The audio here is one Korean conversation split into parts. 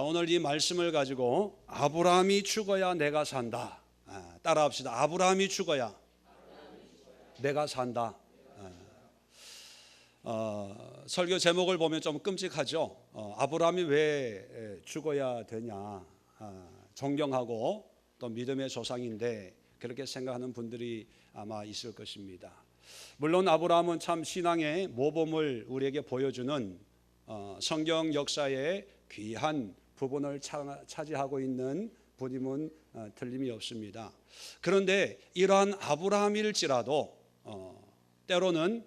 오늘 이 말씀을 가지고 아브라함이 죽어야 내가 산다. 따라합시다. 아브라함이 죽어야 내가 산다. 설교 제목을 보면 좀 끔찍하죠. 아브라함이 왜 죽어야 되냐. 존경하고 또 믿음의 조상인데 그렇게 생각하는 분들이 아마 있을 것입니다. 물론 아브라함은 참 신앙의 모범을 우리에게 보여주는 성경 역사의 귀한 부분을 차지하고 있는 분임은 틀림이 없습니다. 그런데 이러한 아브라함일지라도 때로는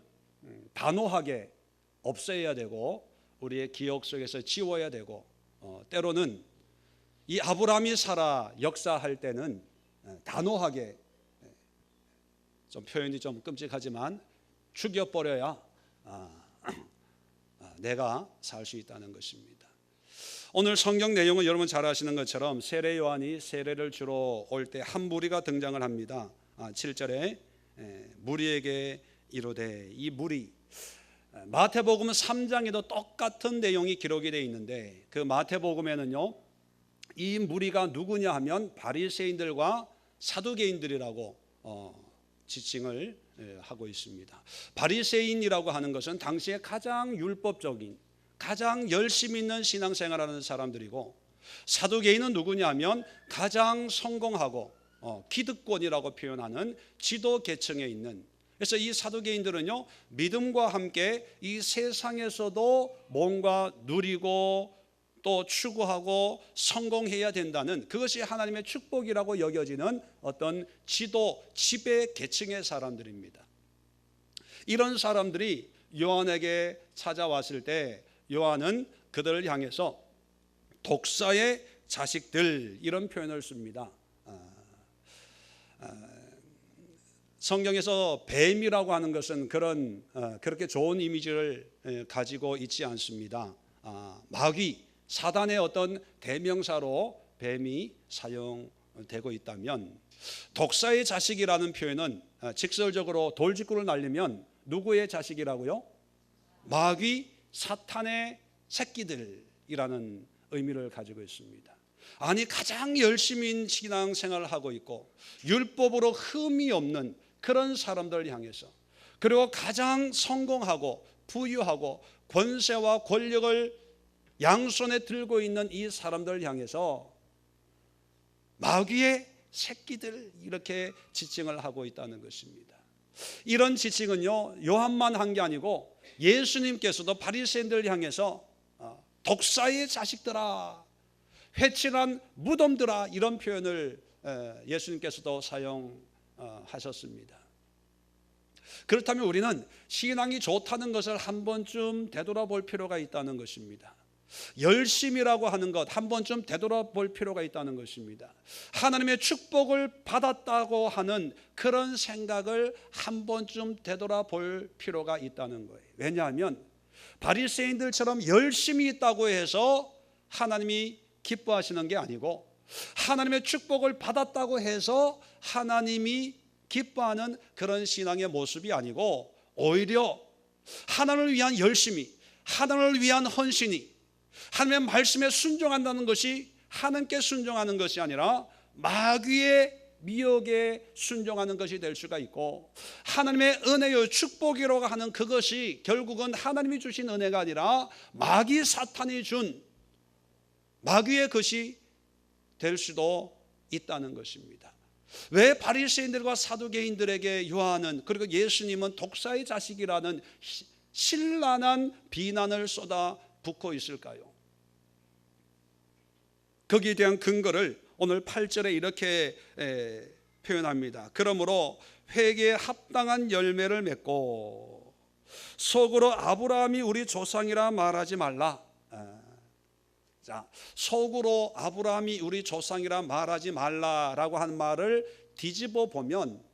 단호하게 없애야 되고 우리의 기억 속에서 지워야 되고 때로는 이 아브라함이 살아 역사할 때는 단호하게, 좀 표현이 좀 끔찍하지만 죽여버려야 내가 살 수 있다는 것입니다. 오늘 성경 내용은 여러분 잘 아시는 것처럼 세례 요한이 세례를 주러 올 때 한 무리가 등장을 합니다. 7절에 무리에게 이르되, 이 무리, 마태복음 3장에도 똑같은 내용이 기록이 되어 있는데 그 마태복음에는요 이 무리가 누구냐 하면 바리새인들과 사두개인들이라고 지칭을 하고 있습니다. 바리새인이라고 하는 것은 당시에 가장 율법적인, 가장 열심히 있는 신앙생활하는 사람들이고, 사두개인은 누구냐 하면 가장 성공하고 기득권이라고 표현하는 지도 계층에 있는, 그래서 이 사두개인들은요 믿음과 함께 이 세상에서도 뭔가 누리고 또 추구하고 성공해야 된다는, 그것이 하나님의 축복이라고 여겨지는 어떤 지도 지배 계층의 사람들입니다. 이런 사람들이 요한에게 찾아왔을 때 요한은 그들을 향해서 독사의 자식들, 이런 표현을 씁니다. 성경에서 뱀이라고 하는 것은 그렇게 좋은 이미지를 가지고 있지 않습니다. 마귀, 사단의 어떤 대명사로 뱀이 사용되고 있다면, 독사의 자식이라는 표현은 직설적으로 돌직구를 날리면 누구의 자식이라고요? 마귀, 사탄의 새끼들이라는 의미를 가지고 있습니다. 아니, 가장 열심히 신앙생활을 하고 있고 율법으로 흠이 없는 그런 사람들을 향해서, 그리고 가장 성공하고 부유하고 권세와 권력을 양손에 들고 있는 이 사람들을 향해서 마귀의 새끼들, 이렇게 지칭을 하고 있다는 것입니다. 이런 지칭은요 요한만 한 게 아니고 예수님께서도 바리새인들을 향해서 독사의 자식들아, 회칠한 무덤들아, 이런 표현을 예수님께서도 사용하셨습니다. 그렇다면 우리는 신앙이 좋다는 것을 한 번쯤 되돌아볼 필요가 있다는 것입니다. 열심이라고 하는 것 한 번쯤 되돌아볼 필요가 있다는 것입니다. 하나님의 축복을 받았다고 하는 그런 생각을 한 번쯤 되돌아볼 필요가 있다는 거예요. 왜냐하면 바리새인들처럼 열심히 있다고 해서 하나님이 기뻐하시는 게 아니고, 하나님의 축복을 받았다고 해서 하나님이 기뻐하는 그런 신앙의 모습이 아니고, 오히려 하나님을 위한 열심이, 하나님을 위한 헌신이, 하나님의 말씀에 순종한다는 것이 하나님께 순종하는 것이 아니라 마귀의 미혹에 순종하는 것이 될 수가 있고, 하나님의 은혜요 축복이라고 하는 그것이 결국은 하나님이 주신 은혜가 아니라 마귀 사탄이 준 마귀의 것이 될 수도 있다는 것입니다. 왜 바리새인들과 사두개인들에게 요한은, 그리고 예수님은 독사의 자식이라는 신랄한 비난을 쏟아붓고 있을까요? 거기에 대한 근거를 오늘 8절에 이렇게 표현합니다. 그러므로 회개에 합당한 열매를 맺고 속으로 아브라함이 우리 조상이라 말하지 말라. 자, 속으로 아브라함이 우리 조상이라 말하지 말라라고 한 말을 뒤집어 보면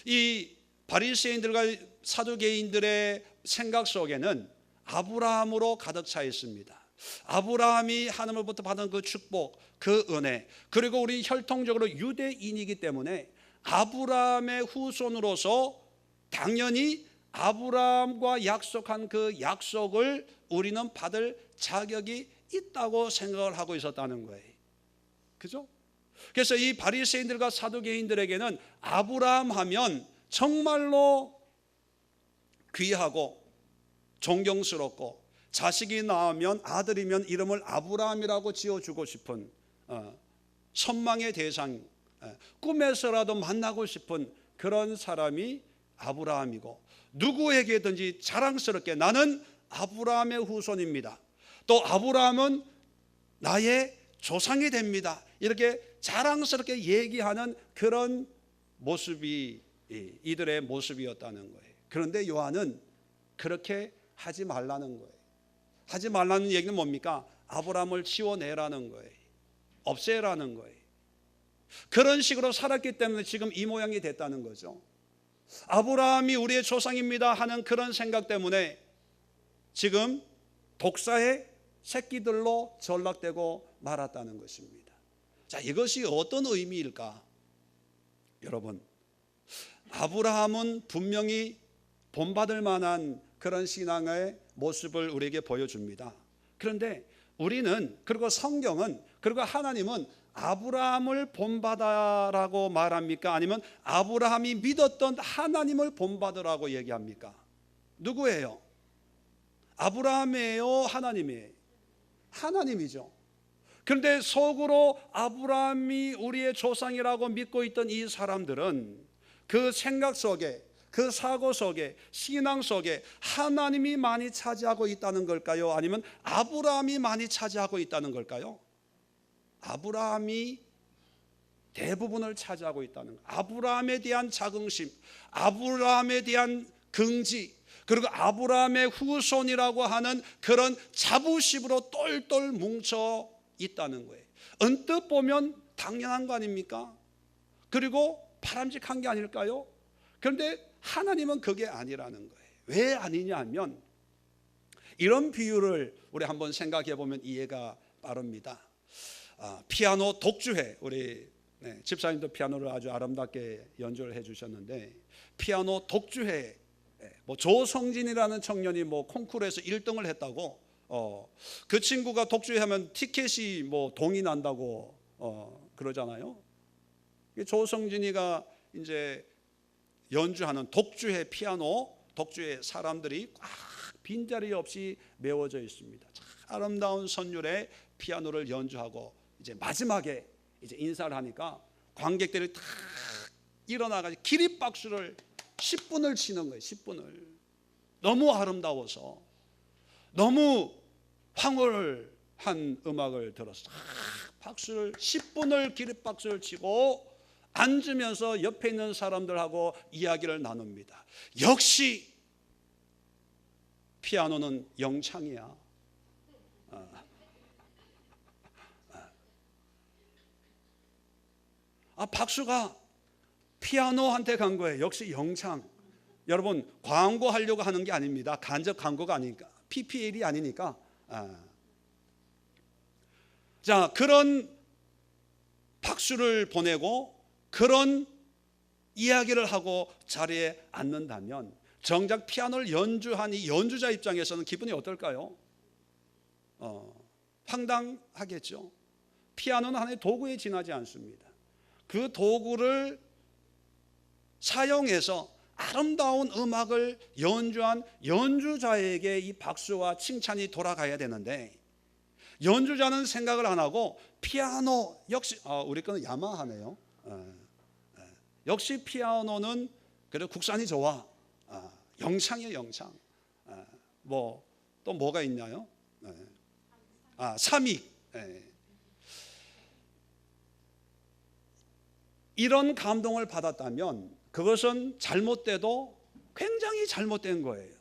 이 바리새인들과 사두개인들의 생각 속에는 아브라함으로 가득 차 있습니다. 아브라함이 하나님으로부터 받은 그 축복, 그 은혜, 그리고 우리 혈통적으로 유대인이기 때문에 아브라함의 후손으로서 당연히 아브라함과 약속한 그 약속을 우리는 받을 자격이 있다고 생각을 하고 있었다는 거예요. 그죠? 그래서 이 바리새인들과 사두개인들에게는 아브라함 하면 정말로 귀하고 존경스럽고, 자식이 낳으면 아들이면 이름을 아브라함이라고 지어주고 싶은 선망의 대상, 꿈에서라도 만나고 싶은 그런 사람이 아브라함이고, 누구에게든지 자랑스럽게 나는 아브라함의 후손입니다, 또 아브라함은 나의 조상이 됩니다, 이렇게 자랑스럽게 얘기하는 그런 모습이 이들의 모습이었다는 거예요. 그런데 요한은 그렇게 하지 말라는 거예요. 하지 말라는 얘기는 뭡니까? 아브라함을 치워내라는 거예요. 없애라는 거예요. 그런 식으로 살았기 때문에 지금 이 모양이 됐다는 거죠. 아브라함이 우리의 조상입니다 하는 그런 생각 때문에 지금 독사의 새끼들로 전락되고 말았다는 것입니다. 자, 이것이 어떤 의미일까? 여러분, 아브라함은 분명히 본받을 만한 그런 신앙의 모습을 우리에게 보여줍니다. 그런데 우리는, 그리고 성경은, 그리고 하나님은 아브라함을 본받아라고 말합니까? 아니면 아브라함이 믿었던 하나님을 본받으라고 얘기합니까? 누구예요? 아브라함이에요? 하나님이에요? 하나님이죠. 그런데 속으로 아브라함이 우리의 조상이라고 믿고 있던 이 사람들은 그 생각 속에, 그 사고 속에, 신앙 속에 하나님이 많이 차지하고 있다는 걸까요? 아니면 아브라함이 많이 차지하고 있다는 걸까요? 아브라함이 대부분을 차지하고 있다는 것. 아브라함에 대한 자긍심, 아브라함에 대한 긍지, 그리고 아브라함의 후손이라고 하는 그런 자부심으로 똘똘 뭉쳐 있다는 거예요. 언뜻 보면 당연한 거 아닙니까? 그리고 바람직한 게 아닐까요? 그런데 하나님은 그게 아니라는 거예요. 왜 아니냐 하면, 이런 비유를 우리 한번 생각해 보면 이해가 빠릅니다. 피아노 독주회, 우리 집사님도 피아노를 아주 아름답게 연주를 해주셨는데, 피아노 독주회, 뭐 조성진이라는 청년이 뭐 콩쿠르에서 1등을 했다고, 그 친구가 독주회하면 티켓이 뭐 동이 난다고 그러잖아요. 조성진이가 이제 연주하는 독주회 피아노, 독주회 사람들이 꽉 빈자리 없이 메워져 있습니다. 아름다운 선율의 피아노를 연주하고 이제 마지막에 이제 인사를 하니까 관객들이 다 일어나가지고 기립박수를 10분을 치는 거예요. 10분을. 너무 아름다워서, 너무 황홀한 음악을 들어서 박수를 10분을 기립박수를 치고 앉으면서 옆에 있는 사람들하고 이야기를 나눕니다. 역시 피아노는 영창이야. 박수가 피아노한테 간 거예요. 역시 영창. 여러분, 광고하려고 하는 게 아닙니다. 간접 광고가 아니니까, PPL이 아니니까. 자, 그런 박수를 보내고 그런 이야기를 하고 자리에 앉는다면, 정작 피아노를 연주한 이 연주자 입장에서는 기분이 어떨까요? 황당하겠죠. 피아노는 하나의 도구에 지나지 않습니다. 그 도구를 사용해서 아름다운 음악을 연주한 연주자에게 이 박수와 칭찬이 돌아가야 되는데, 연주자는 생각을 안 하고 피아노 역시, 우리 거는 야마하네요. 역시 피아노는 그래 국산이 좋아. 영창이에요, 영창. 뭐 또 뭐가 있나요? 삼익. 이런 감동을 받았다면 그것은 잘못돼도 굉장히 잘못된 거예요.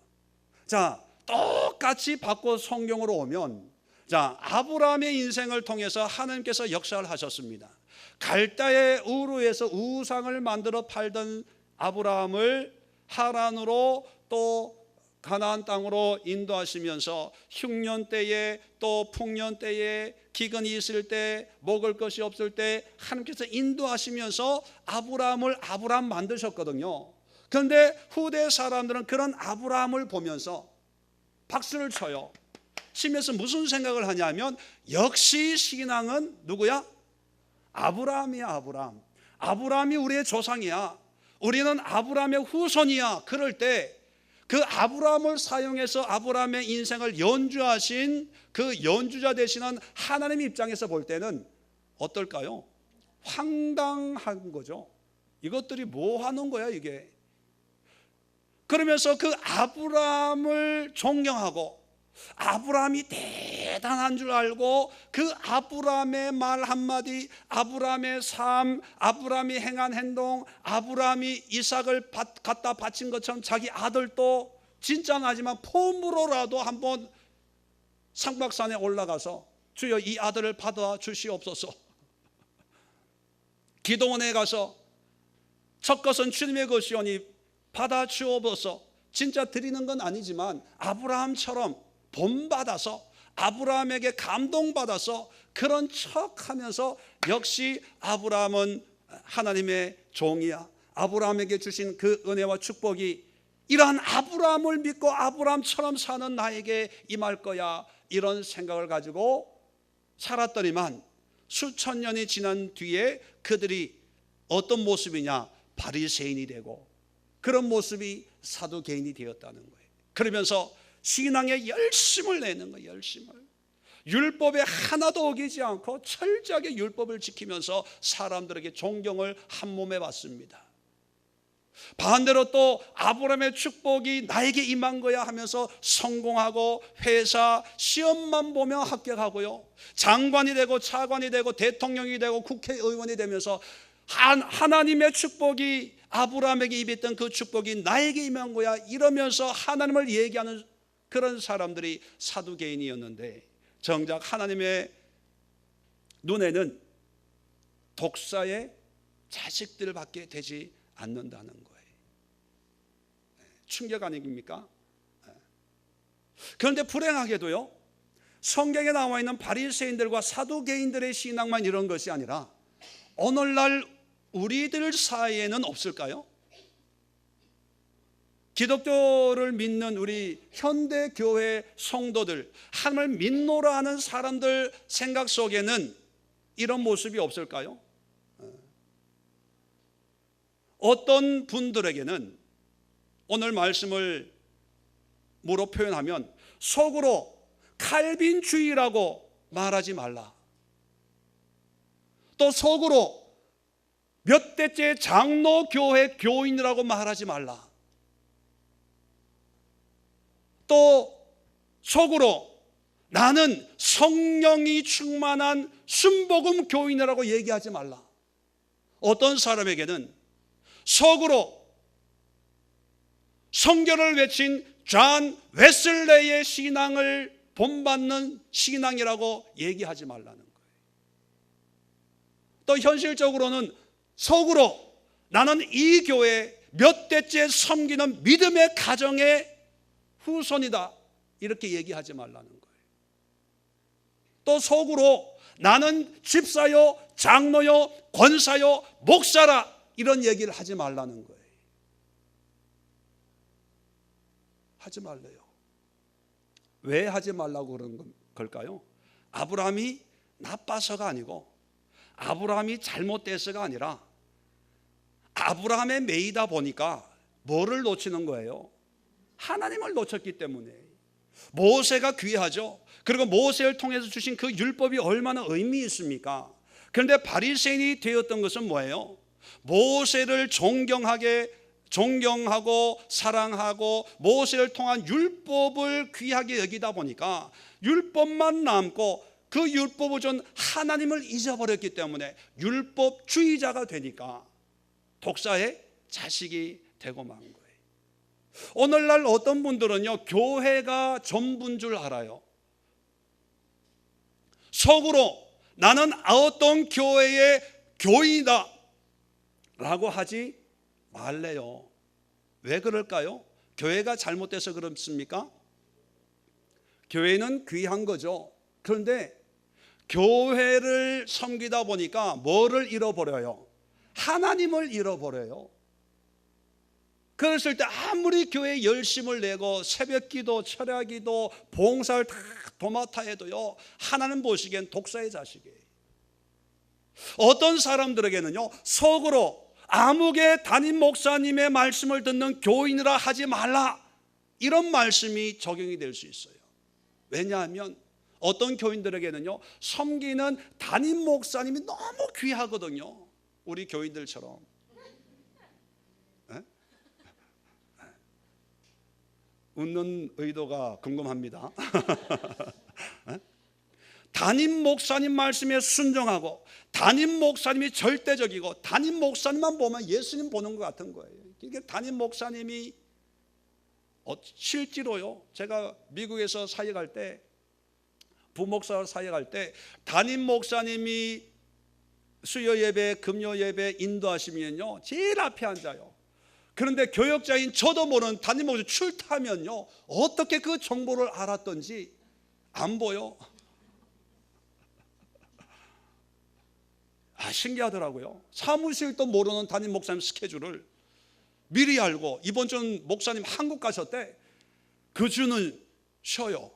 자, 똑같이 바꿔 성경으로 오면, 자, 아브라함의 인생을 통해서 하나님께서 역사를 하셨습니다. 갈대의 우르에서 우상을 만들어 팔던 아브라함을 하란으로 또 가나안 땅으로 인도하시면서 흉년 때에 또 풍년 때에 기근이 있을 때 먹을 것이 없을 때 하나님께서 인도하시면서 아브라함을 아브라함 만드셨거든요. 그런데 후대 사람들은 그런 아브라함을 보면서 박수를 쳐요. 치면서 무슨 생각을 하냐면 역시 신앙은 누구야? 아브라함이야. 아브라함이 우리의 조상이야. 우리는 아브라함의 후손이야. 그럴 때 그 아브라함을 사용해서 아브라함의 인생을 연주하신 그 연주자 되시는 하나님 입장에서 볼 때는 어떨까요? 황당한 거죠. 이것들이 뭐 하는 거야 이게. 그러면서 그 아브라함을 존경하고 아브라함이 대단한 줄 알고 그 아브라함의 말 한마디, 아브라함의 삶, 아브라함이 행한 행동, 아브라함이 이삭을 갖다 바친 것처럼 자기 아들도 진짜는 하지만 폼으로라도 한번 상박산에 올라가서 주여 이 아들을 받아 주시옵소서. 기도원에 가서 첫 것은 주님의 것이오니 받아 주옵소서. 진짜 드리는 건 아니지만 아브라함처럼 본받아서 아브라함에게 감동받아서 그런 척하면서 역시 아브라함은 하나님의 종이야. 아브라함에게 주신 그 은혜와 축복이 이러한 아브라함을 믿고 아브라함처럼 사는 나에게 임할 거야. 이런 생각을 가지고 살았더니만 수천 년이 지난 뒤에 그들이 어떤 모습이냐? 바리새인이 되고 그런 모습이 사두개인이 되었다는 거예요. 그러면서 신앙에 열심을 내는 거예요. 열심을. 율법에 하나도 어기지 않고 철저하게 율법을 지키면서 사람들에게 존경을 한 몸에 받습니다. 반대로 또 아브라함의 축복이 나에게 임한 거야 하면서 성공하고 회사 시험만 보면 합격하고요, 장관이 되고 차관이 되고 대통령이 되고 국회의원이 되면서 하나님의 축복이 아브라함에게 입했던 그 축복이 나에게 임한 거야 이러면서 하나님을 얘기하는 그런 사람들이 사두개인이었는데, 정작 하나님의 눈에는 독사의 자식들밖에 되지 않는다는 거예요. 충격 아닙니까? 그런데 불행하게도요, 성경에 나와 있는 바리새인들과 사두개인들의 신앙만 이런 것이 아니라 오늘날 우리들 사이에는 없을까요? 기독교를 믿는 우리 현대교회 성도들, 하나님을 믿노라 하는 사람들 생각 속에는 이런 모습이 없을까요? 어떤 분들에게는 오늘 말씀을 뭐로 표현하면 속으로 칼빈주의라고 말하지 말라, 또 속으로 몇 대째 장로교회 교인이라고 말하지 말라, 또 속으로 나는 성령이 충만한 순복음 교인이라고 얘기하지 말라. 어떤 사람에게는 속으로 성경을 외친 존 웨슬레이의 신앙을 본받는 신앙이라고 얘기하지 말라는 거예요. 또 현실적으로는 속으로 나는 이 교회 몇 대째 섬기는 믿음의 가정의 후손이다 이렇게 얘기하지 말라는 거예요. 또 속으로 나는 집사요, 장로요, 권사요, 목사라 이런 얘기를 하지 말라는 거예요. 하지 말래요. 왜 하지 말라고 그런 걸까요? 아브라함이 나빠서가 아니고 아브라함이 잘못돼서가 아니라 아브라함에 매이다 보니까 뭐를 놓치는 거예요? 하나님을 놓쳤기 때문에. 모세가 귀하죠. 그리고 모세를 통해서 주신 그 율법이 얼마나 의미 있습니까? 그런데 바리새인이 되었던 것은 뭐예요? 모세를 존경하고 사랑하고 모세를 통한 율법을 귀하게 여기다 보니까 율법만 남고 그 율법을 준 하나님을 잊어버렸기 때문에 율법주의자가 되니까 독사의 자식이 되고 만 거예요. 오늘날 어떤 분들은요, 교회가 전부인 줄 알아요. 속으로 나는 어떤 교회의 교인이다 라고 하지 말래요. 왜 그럴까요? 교회가 잘못돼서 그렇습니까? 교회는 귀한 거죠. 그런데 교회를 섬기다 보니까 뭐를 잃어버려요? 하나님을 잃어버려요. 그랬을 때 아무리 교회에 열심을 내고 새벽기도, 철야기도, 봉사를 다 도마타에도요, 하나님 보시기엔 독사의 자식이에요. 어떤 사람들에게는요, 속으로 아무개 담임 목사님의 말씀을 듣는 교인이라 하지 말라, 이런 말씀이 적용이 될 수 있어요. 왜냐하면 어떤 교인들에게는요, 섬기는 담임 목사님이 너무 귀하거든요. 우리 교인들처럼. 네? 웃는 의도가 궁금합니다. 담임 목사님 말씀에 순종하고 담임 목사님이 절대적이고 담임 목사님만 보면 예수님 보는 것 같은 거예요. 이게 담임 목사님이 실제로요, 제가 미국에서 사역할 때, 부목사로 사역할 때 담임 목사님이 수요 예배, 금요 예배 인도하시면요, 제일 앞에 앉아요. 그런데 교역자인 저도 모르는 담임 목사님 출타면요, 어떻게 그 정보를 알았던지 안 보여. 신기하더라고요. 사무실도 모르는 담임 목사님 스케줄을 미리 알고, 이번 주는 목사님 한국 가셨대. 그 주는 쉬어요.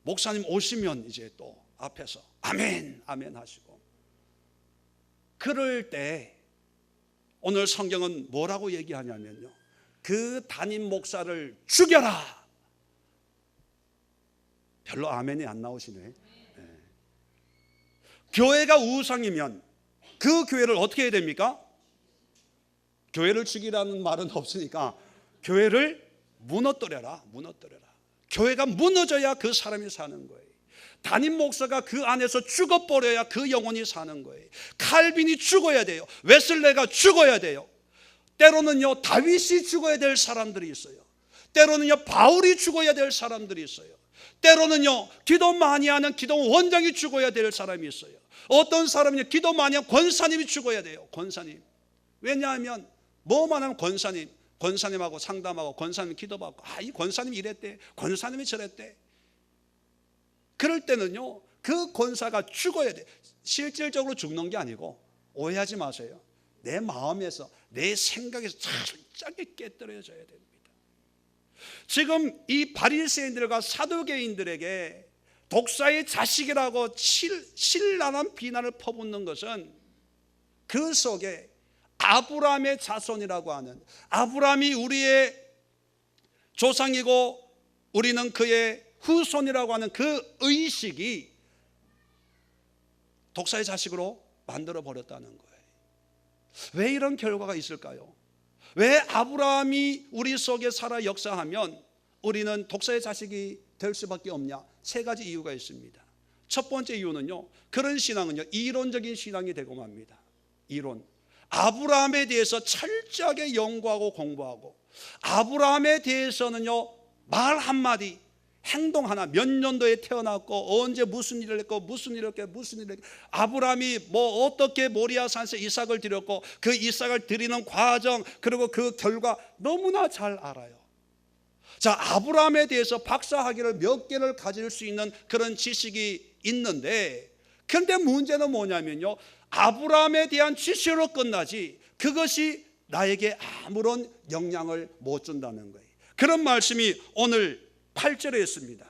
목사님 오시면 이제 또 앞에서 아멘 아멘 하시고. 그럴 때 오늘 성경은 뭐라고 얘기하냐면요, 그 담임 목사를 죽여라. 별로 아멘이 안 나오시네. 네. 교회가 우상이면 그 교회를 어떻게 해야 됩니까? 교회를 죽이라는 말은 없으니까 교회를 무너뜨려라. 무너뜨려라. 교회가 무너져야 그 사람이 사는 거예요. 담임 목사가 그 안에서 죽어버려야 그 영혼이 사는 거예요. 칼빈이 죽어야 돼요. 웨슬레가 죽어야 돼요. 때로는요, 다윗이 죽어야 될 사람들이 있어요. 때로는요, 바울이 죽어야 될 사람들이 있어요. 때로는요, 기도 많이 하는 기도 원장이 죽어야 될 사람이 있어요. 어떤 사람은요, 기도 많이 하는 권사님이 죽어야 돼요. 권사님. 왜냐하면 뭐만 하면 권사님하고 상담하고 권사님 기도받고, 이 권사님이 이랬대, 권사님이 저랬대. 그럴 때는요, 그 권사가 죽어야 돼. 실질적으로 죽는 게 아니고, 오해하지 마세요, 내 마음에서, 내 생각에서 철저하게 깨뜨려져야 됩니다. 지금 이 바리새인들과 사두개인들에게 독사의 자식이라고 신랄한 비난을 퍼붓는 것은, 그 속에 아브라함의 자손이라고 하는, 아브라함이 우리의 조상이고 우리는 그의 후손이라고 하는 그 의식이 독사의 자식으로 만들어 버렸다는 거예요. 왜 이런 결과가 있을까요? 왜 아브라함이 우리 속에 살아 역사하면 우리는 독사의 자식이 될 수밖에 없냐? 세 가지 이유가 있습니다. 첫 번째 이유는요, 그런 신앙은요, 이론적인 신앙이 되고 맙니다. 이론. 아브라함에 대해서 철저하게 연구하고 공부하고, 아브라함에 대해서는요, 말 한마디, 행동 하나, 몇 년도에 태어났고 언제 무슨 일을 했고 무슨 일을 했고 무슨 일을 했고, 아브라함이 뭐 어떻게 모리아 산에서 이삭을 드렸고 그 이삭을 드리는 과정, 그리고 그 결과 너무나 잘 알아요. 자, 아브라함에 대해서 박사학위를 몇 개를 가질 수 있는 그런 지식이 있는데, 그런데 문제는 뭐냐면요, 아브라함에 대한 지식으로 끝나지 그것이 나에게 아무런 영향을 못 준다는 거예요. 그런 말씀이 오늘 8절에 있습니다.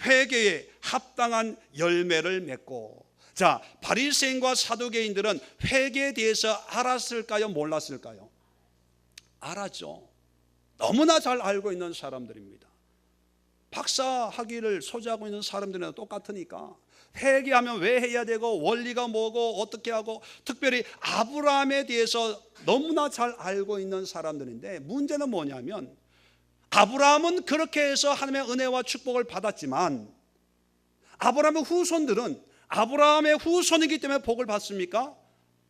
회개에 합당한 열매를 맺고. 자, 바리새인과 사두개인들은 회개에 대해서 알았을까요? 몰랐을까요? 알았죠. 너무나 잘 알고 있는 사람들입니다. 박사 학위를 소지하고 있는 사람들이랑 똑같으니까 회개하면 왜 해야 되고 원리가 뭐고 어떻게 하고, 특별히 아브라함에 대해서 너무나 잘 알고 있는 사람들인데, 문제는 뭐냐면 아브라함은 그렇게 해서 하나님의 은혜와 축복을 받았지만 아브라함의 후손들은 아브라함의 후손이기 때문에 복을 받습니까?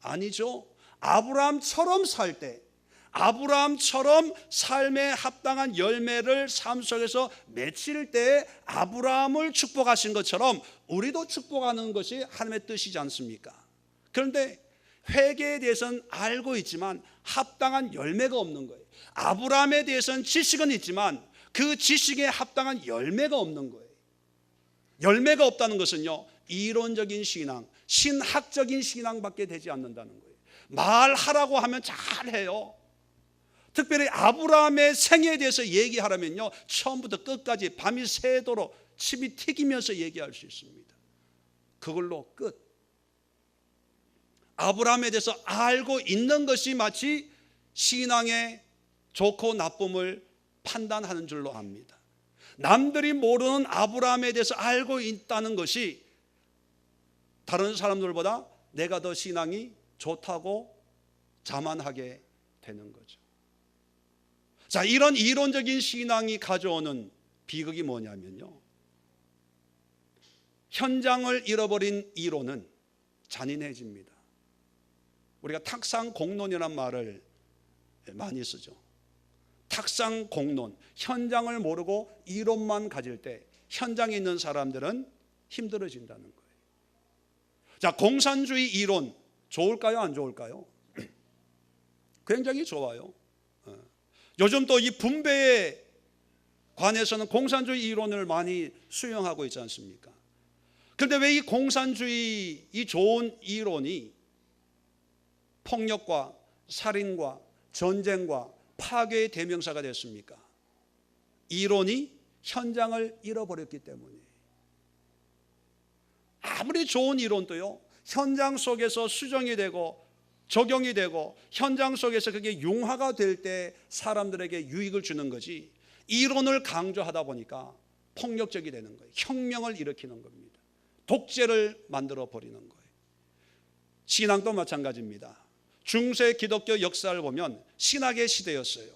아니죠. 아브라함처럼 살 때, 아브라함처럼 삶에 합당한 열매를 삶 속에서 맺힐 때 아브라함을 축복하신 것처럼 우리도 축복하는 것이 하나님의 뜻이지 않습니까? 그런데 회개에 대해서는 알고 있지만 합당한 열매가 없는 거예요. 아브라함에 대해서는 지식은 있지만 그 지식에 합당한 열매가 없는 거예요. 열매가 없다는 것은요, 이론적인 신앙, 신학적인 신앙밖에 되지 않는다는 거예요. 말하라고 하면 잘해요. 특별히 아브라함의 생애에 대해서 얘기하려면요, 처음부터 끝까지 밤이 새도록 침이 튀기면서 얘기할 수 있습니다. 그걸로 끝. 아브라함에 대해서 알고 있는 것이 마치 신앙의 좋고 나쁨을 판단하는 줄로 압니다. 남들이 모르는 아브라함에 대해서 알고 있다는 것이 다른 사람들보다 내가 더 신앙이 좋다고 자만하게 되는 거죠. 자, 이런 이론적인 신앙이 가져오는 비극이 뭐냐면요, 현장을 잃어버린 이론은 잔인해집니다. 우리가 탁상공론이라는 말을 많이 쓰죠. 탁상공론, 현장을 모르고 이론만 가질 때 현장에 있는 사람들은 힘들어진다는 거예요. 자, 공산주의 이론 좋을까요, 안 좋을까요? 굉장히 좋아요. 요즘 또 이 분배에 관해서는 공산주의 이론을 많이 수용하고 있지 않습니까? 그런데 왜 이 공산주의, 이 좋은 이론이 폭력과 살인과 전쟁과 파괴의 대명사가 됐습니까? 이론이 현장을 잃어버렸기 때문이에요. 아무리 좋은 이론도요, 현장 속에서 수정이 되고 적용이 되고 현장 속에서 그게 융화가 될 때 사람들에게 유익을 주는 거지, 이론을 강조하다 보니까 폭력적이 되는 거예요. 혁명을 일으키는 겁니다. 독재를 만들어 버리는 거예요. 신앙도 마찬가지입니다. 중세 기독교 역사를 보면 신학의 시대였어요.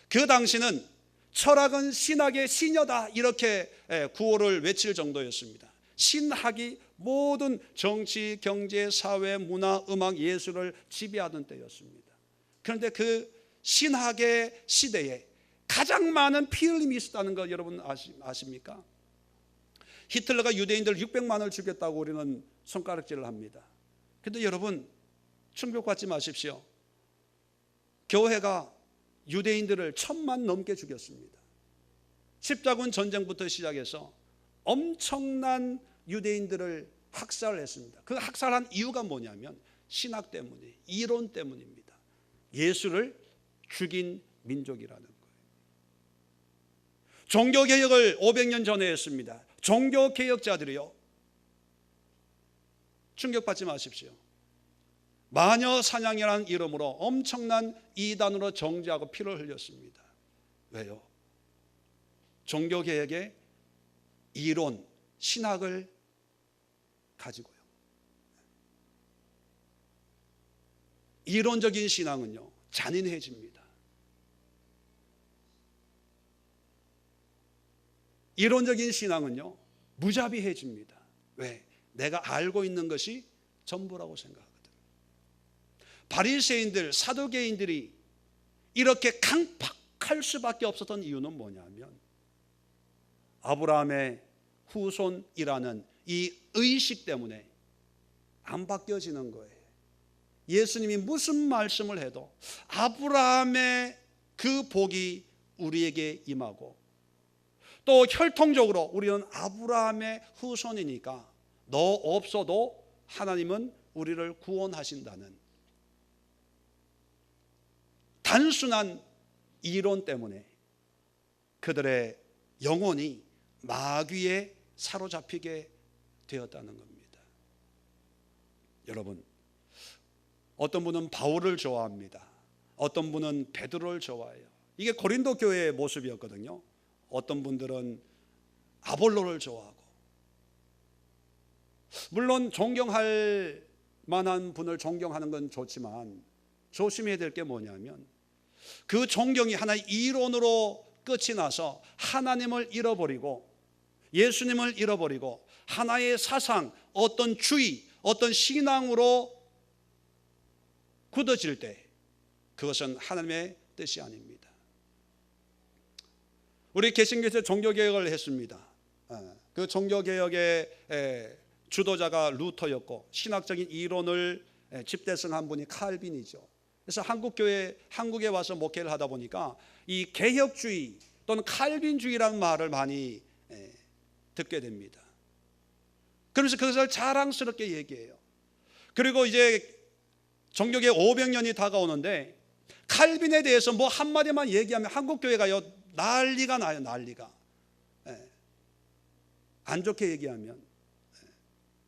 그 당시는 철학은 신학의 시녀다, 이렇게 구호를 외칠 정도였습니다. 신학이 모든 정치, 경제, 사회, 문화, 음악, 예술을 지배하던 때였습니다. 그런데 그 신학의 시대에 가장 많은 피 흘림이 있었다는 거 여러분 아십니까? 히틀러가 유대인들 600만을 죽였다고 우리는 손가락질을 합니다. 그런데 여러분, 충격받지 마십시오. 교회가 유대인들을 1000만 넘게 죽였습니다. 십자군 전쟁부터 시작해서 엄청난 유대인들을 학살했습니다. 그 학살한 이유가 뭐냐면 신학 때문이에요. 이론 때문입니다. 예수를 죽인 민족이라는 거예요. 종교개혁을 500년 전에 했습니다. 종교개혁자들이요, 충격받지 마십시오. 마녀 사냥이라는 이름으로 엄청난 이단으로 정죄하고 피를 흘렸습니다. 왜요? 종교개혁의 이론, 신학을 가지고요. 이론적인 신앙은요, 잔인해집니다. 이론적인 신앙은요, 무자비해집니다. 왜? 내가 알고 있는 것이 전부라고 생각하거든요. 바리새인들, 사두개인들이 이렇게 강팍할 수밖에 없었던 이유는 뭐냐면 아브라함의 후손이라는 이 의식 때문에 안 바뀌어지는 거예요. 예수님이 무슨 말씀을 해도 아브라함의 그 복이 우리에게 임하고, 또 혈통적으로 우리는 아브라함의 후손이니까 너 없어도 하나님은 우리를 구원하신다는 단순한 이론 때문에 그들의 영혼이 마귀에 사로잡히게 되었다는 겁니다. 여러분, 어떤 분은 바울을 좋아합니다. 어떤 분은 베드로를 좋아해요. 이게 고린도 교회의 모습이었거든요. 어떤 분들은 아볼로를 좋아하고, 물론 존경할 만한 분을 존경하는 건 좋지만 조심해야 될 게 뭐냐면 그 존경이 하나의 이론으로 끝이 나서 하나님을 잃어버리고 예수님을 잃어버리고 하나의 사상, 어떤 주의, 어떤 신앙으로 굳어질 때 그것은 하나님의 뜻이 아닙니다. 우리 개신교에서 종교개혁을 했습니다. 그 종교개혁의 주도자가 루터였고 신학적인 이론을 집대성한 분이 칼빈이죠. 그래서 한국에 와서 목회를 하다 보니까 이 개혁주의 또는 칼빈주의라는 말을 많이 듣게 됩니다. 그러면서 그것을 자랑스럽게 얘기해요. 그리고 이제 종교개혁 500년이 다가오는데 칼빈에 대해서 뭐 한마디만 얘기하면 한국교회가요 난리가 나요. 난리가. 안 좋게 얘기하면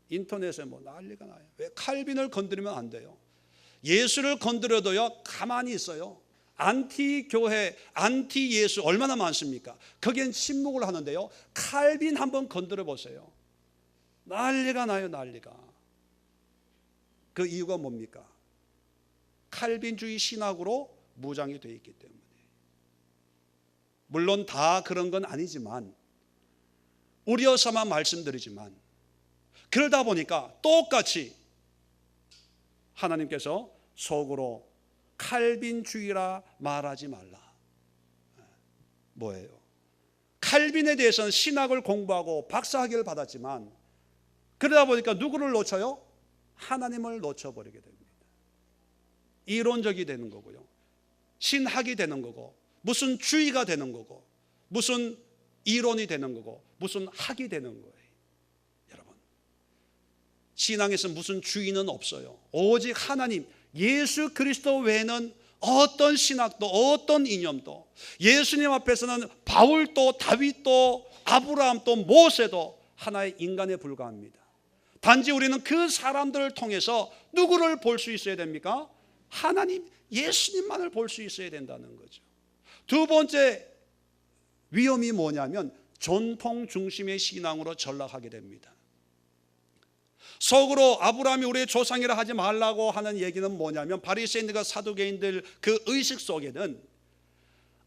인터넷에 뭐 난리가 나요. 왜 칼빈을 건드리면 안 돼요? 예수를 건드려도요 가만히 있어요. 안티 교회, 안티 예수 얼마나 많습니까? 거기엔 침묵을 하는데요, 칼빈 한번 건드려 보세요. 난리가 나요, 난리가. 그 이유가 뭡니까? 칼빈주의 신학으로 무장이 되어 있기 때문에. 물론 다 그런 건 아니지만, 우려삼아 말씀드리지만, 그러다 보니까 똑같이 하나님께서 속으로 칼빈주의라 말하지 말라. 뭐예요? 칼빈에 대해서는 신학을 공부하고 박사학위를 받았지만, 그러다 보니까 누구를 놓쳐요? 하나님을 놓쳐버리게 됩니다. 이론적이 되는 거고요, 신학이 되는 거고, 무슨 주의가 되는 거고, 무슨 이론이 되는 거고, 무슨 학이 되는 거예요. 여러분, 신앙에서 무슨 주의는 없어요. 오직 하나님, 예수 그리스도 외에는 어떤 신학도 어떤 이념도, 예수님 앞에서는 바울도 다윗도 아브라함도 모세도 하나의 인간에 불과합니다. 단지 우리는 그 사람들을 통해서 누구를 볼 수 있어야 됩니까? 하나님, 예수님만을 볼 수 있어야 된다는 거죠. 두 번째 위험이 뭐냐면 전통 중심의 신앙으로 전락하게 됩니다. 속으로 아브라함이 우리의 조상이라 하지 말라고 하는 얘기는 뭐냐면, 바리새인들과 사두개인들 그 의식 속에는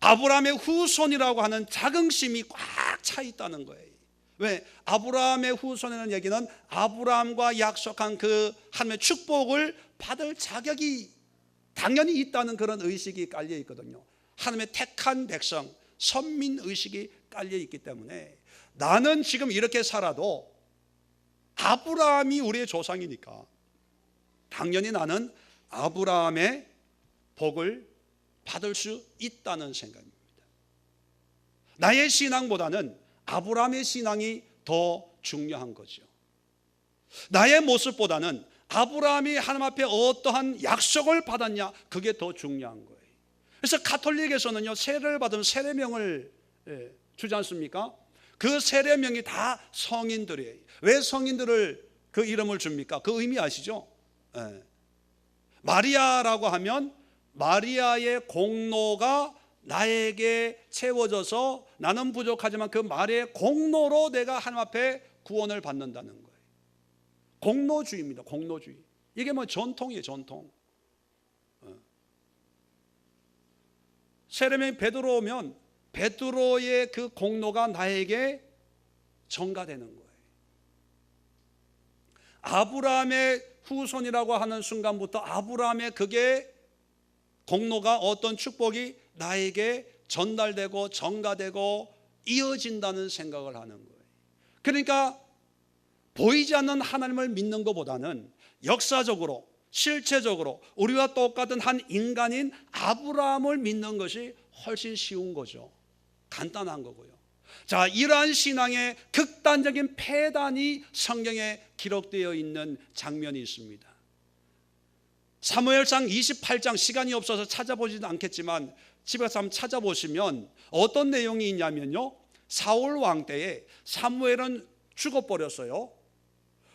아브라함의 후손이라고 하는 자긍심이 꽉 차 있다는 거예요. 왜? 아브라함의 후손이라는 얘기는 아브라함과 약속한 그 하나님의 축복을 받을 자격이 당연히 있다는 그런 의식이 깔려 있거든요. 하나님의 택한 백성, 선민 의식이 깔려 있기 때문에 나는 지금 이렇게 살아도 아브라함이 우리의 조상이니까 당연히 나는 아브라함의 복을 받을 수 있다는 생각입니다. 나의 신앙보다는 아브라함의 신앙이 더 중요한 거죠. 나의 모습보다는 아브라함이 하나님 앞에 어떠한 약속을 받았냐, 그게 더 중요한 거예요. 그래서 가톨릭에서는요, 세례를 받으면 세례명을 주지 않습니까? 그 세례명이 다 성인들이에요. 왜 성인들을 그 이름을 줍니까? 그 의미 아시죠? 마리아라고 하면 마리아의 공로가 나에게 채워져서 나는 부족하지만 그 마리아의 공로로 내가 하나님 앞에 구원을 받는다는 거예요. 공로주의입니다. 공로주의. 이게 뭐 전통이에요, 전통. 세례명이 베드로면 베드로의 그 공로가 나에게 전가되는 거예요. 아브라함의 후손이라고 하는 순간부터 아브라함의 그게 공로가, 어떤 축복이 나에게 전달되고 전가되고 이어진다는 생각을 하는 거예요. 그러니까 보이지 않는 하나님을 믿는 것보다는 역사적으로, 실체적으로 우리와 똑같은 한 인간인 아브라함을 믿는 것이 훨씬 쉬운 거죠. 간단한 거고요. 자, 이러한 신앙의 극단적인 폐단이 성경에 기록되어 있는 장면이 있습니다. 사무엘상 28장, 시간이 없어서 찾아보지는 않겠지만 집에 가서 한번 찾아보시면 어떤 내용이 있냐면요, 사울 왕 때에 사무엘은 죽어버렸어요.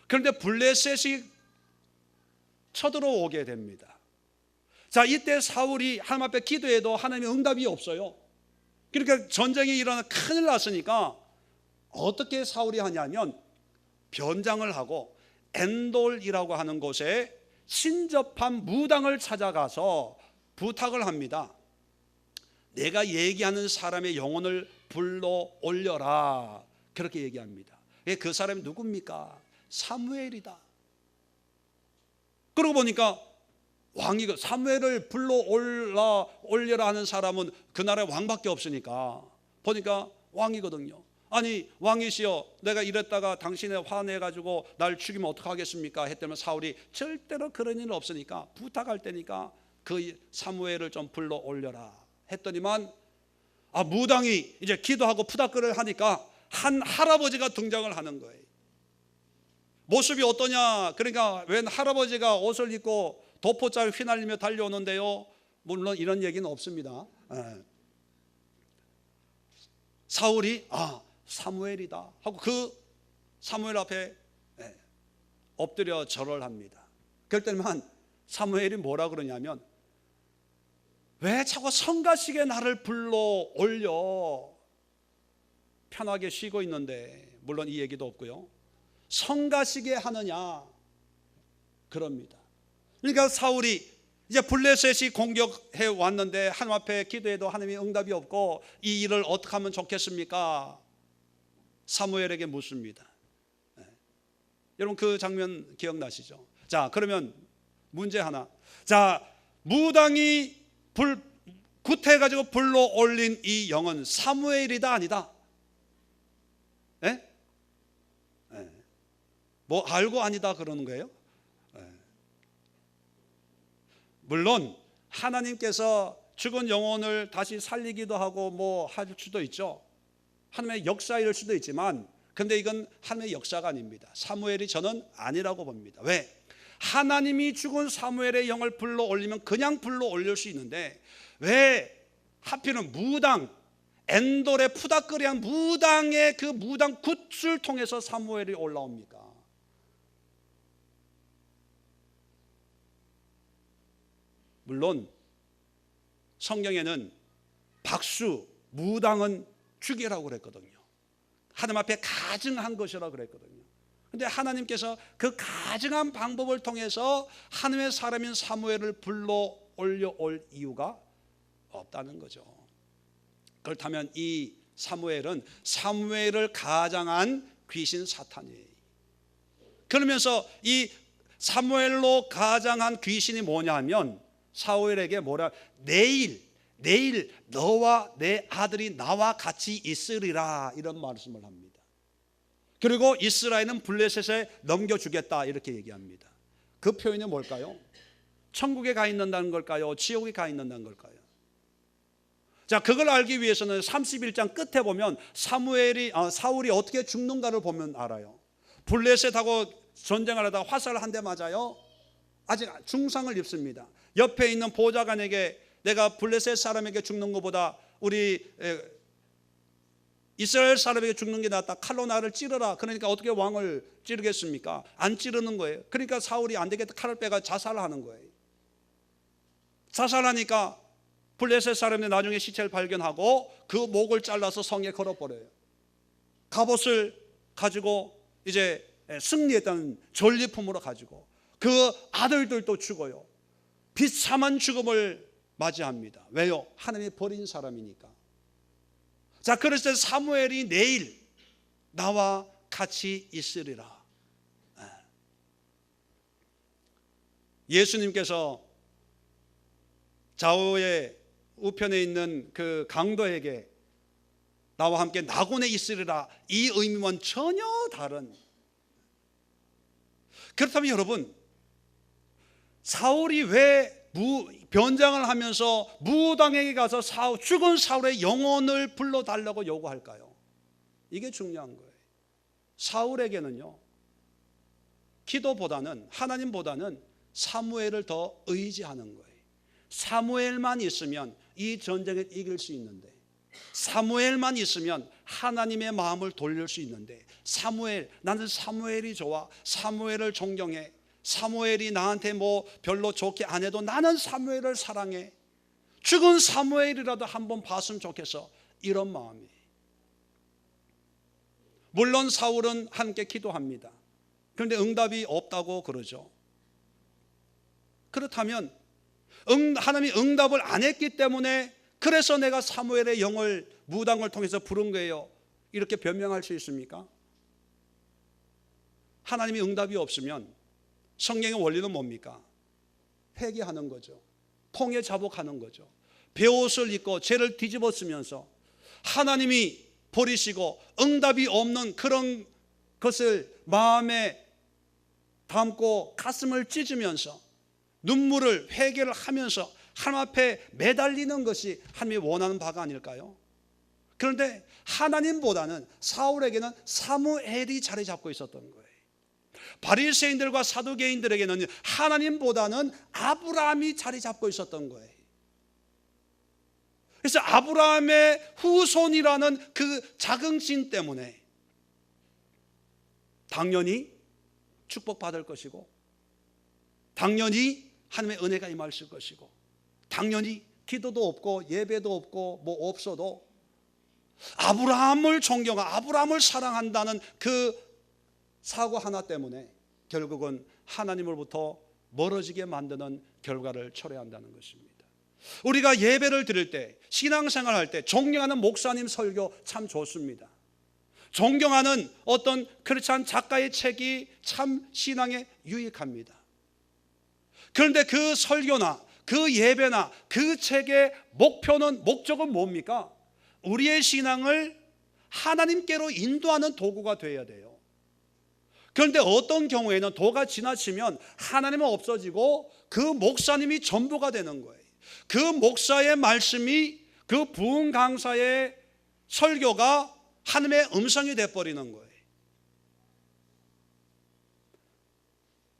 그런데 블레셋이 쳐들어오게 됩니다. 자, 이때 사울이 하나님 앞에 기도해도 하나님의 응답이 없어요. 그러니까 전쟁이 일어나 큰일 났으니까 어떻게 사울이 하냐면 변장을 하고 엔돌이라고 하는 곳에 신접한 무당을 찾아가서 부탁을 합니다. 내가 얘기하는 사람의 영혼을 불러 올려라. 그렇게 얘기합니다. 그 사람이 누굽니까? 사무엘이다. 그러고 보니까 왕이 사무엘을 불러 올려라 하는 사람은 그 나라의 왕밖에 없으니까 보니까 왕이거든요. 아니 왕이시여, 내가 이랬다가 당신에 화내가지고 날 죽이면 어떡하겠습니까? 했더니 사울이 절대로 그런 일은 없으니까 부탁할 때니까 그 사무엘을 좀 불러 올려라 했더니만 무당이 이제 기도하고 푸닥거리를 하니까 한 할아버지가 등장을 하는 거예요. 모습이 어떠냐? 그러니까 웬 할아버지가 옷을 입고 도포자를 휘날리며 달려오는데요. 물론 이런 얘기는 없습니다. 사울이 사무엘이다 하고 그 사무엘 앞에 엎드려 절을 합니다. 그럴 때만 사무엘이 뭐라 그러냐면, 왜 자꾸 성가시게 나를 불러 올려? 편하게 쉬고 있는데. 물론 이 얘기도 없고요. 성가시게 하느냐 그럽니다. 그러니까 사울이 이제 블레셋이 공격해 왔는데 하나님 앞에 기도해도 하나님이 응답이 없고 이 일을 어떻게 하면 좋겠습니까? 사무엘에게 묻습니다. 여러분 그 장면 기억나시죠? 자, 그러면 문제 하나. 자, 무당이 굿해가지고 불러 올린 이 영은 사무엘이다 아니다? 뭐 알고 아니다 그러는 거예요? 물론 하나님께서 죽은 영혼을 다시 살리기도 하고 뭐 할 수도 있죠. 하나님의 역사일 수도 있지만, 근데 이건 하나님의 역사가 아닙니다. 사무엘이 저는 아니라고 봅니다. 왜? 하나님이 죽은 사무엘의 영을 불러 올리면 그냥 불러 올릴 수 있는데, 왜 하필은 무당, 엔돌의 푸다끄리한 무당의 그 무당 굿을 통해서 사무엘이 올라옵니까? 물론 성경에는 박수, 무당은 죽이라고 그랬거든요. 하나님 앞에 가증한 것이라고 그랬거든요. 그런데 하나님께서 그 가증한 방법을 통해서 하나님의 사람인 사무엘을 불러 올려올 이유가 없다는 거죠. 그렇다면 이 사무엘을 가장한 귀신 사탄이에요. 그러면서 이 사무엘로 가장한 귀신이 뭐냐 하면, 사무엘에게 뭐라, 내일 너와 내 아들이 나와 같이 있으리라, 이런 말씀을 합니다. 그리고 이스라엘은 블레셋에 넘겨주겠다, 이렇게 얘기합니다. 그 표현이 뭘까요? 천국에 가 있는다는 걸까요? 지옥에 가 있는다는 걸까요? 자, 그걸 알기 위해서는 31장 끝에 보면 사울이 어떻게 죽는가를 보면 알아요. 블레셋하고 전쟁을 하다가 화살을 한 대 맞아요. 아직 중상을 입습니다. 옆에 있는 보좌관에게 내가 블레셋 사람에게 죽는 것보다 우리 이스라엘 사람에게 죽는 게 낫다. 칼로 나를 찌르라. 그러니까 어떻게 왕을 찌르겠습니까? 안 찌르는 거예요. 그러니까 사울이 안 되겠다, 칼을 빼가 자살을 하는 거예요. 자살하니까 블레셋 사람이 나중에 시체를 발견하고 그 목을 잘라서 성에 걸어버려요. 갑옷을 가지고 이제 승리했다는 전리품으로 가지고 그 아들들도 죽어요. 비참한 죽음을 맞이합니다. 왜요? 하나님이 버린 사람이니까. 자, 그랬을 때 사무엘이 내일 나와 같이 있으리라. 예수님께서 좌우에 우편에 있는 그 강도에게 나와 함께 낙원에 있으리라, 이 의미와는 전혀 다른. 그렇다면 여러분, 사울이 왜 변장을 하면서 무당에게 가서 죽은 사울의 영혼을 불러달라고 요구할까요? 이게 중요한 거예요. 사울에게는요, 기도보다는, 하나님보다는 사무엘을 더 의지하는 거예요. 사무엘만 있으면 이 전쟁을 이길 수 있는데, 사무엘만 있으면 하나님의 마음을 돌릴 수 있는데, 나는 사무엘이 좋아, 사무엘을 존경해, 사무엘이 나한테 뭐 별로 좋게 안 해도 나는 사무엘을 사랑해, 죽은 사무엘이라도 한번 봤으면 좋겠어, 이런 마음이. 물론 사울은 함께 기도합니다. 그런데 응답이 없다고 그러죠. 그렇다면 하나님이 응답을 안 했기 때문에 그래서 내가 사무엘의 영을 무당을 통해서 부른 거예요, 이렇게 변명할 수 있습니까? 하나님이 응답이 없으면 성경의 원리는 뭡니까? 회개하는 거죠. 통해 자복하는 거죠. 베옷을 입고 죄를 뒤집어 쓰면서 하나님이 버리시고 응답이 없는 그런 것을 마음에 담고 가슴을 찢으면서 눈물을, 회개를 하면서 하나님 앞에 매달리는 것이 하나님이 원하는 바가 아닐까요? 그런데 하나님보다는 사울에게는 사무엘이 자리 잡고 있었던 거예요. 바리새인들과 사두개인들에게는 하나님보다는 아브라함이 자리 잡고 있었던 거예요. 그래서 아브라함의 후손이라는 그 자긍심 때문에 당연히 축복받을 것이고, 당연히 하나님의 은혜가 임하실 것이고, 당연히 기도도 없고 예배도 없고 뭐 없어도 아브라함을 존경하고 아브라함을 사랑한다는 그 사고 하나 때문에 결국은 하나님으로부터 멀어지게 만드는 결과를 초래한다는 것입니다. 우리가 예배를 드릴 때, 신앙생활 할 때 존경하는 목사님 설교 참 좋습니다. 존경하는 어떤 크리스찬 작가의 책이 참 신앙에 유익합니다. 그런데 그 설교나 그 예배나 그 책의 목적은 뭡니까? 우리의 신앙을 하나님께로 인도하는 도구가 되어야 돼요. 그런데 어떤 경우에는 도가 지나치면 하나님은 없어지고 그 목사님이 전부가 되는 거예요. 그 목사의 말씀이, 그 부흥 강사의 설교가 하나님의 음성이 되어버리는 거예요.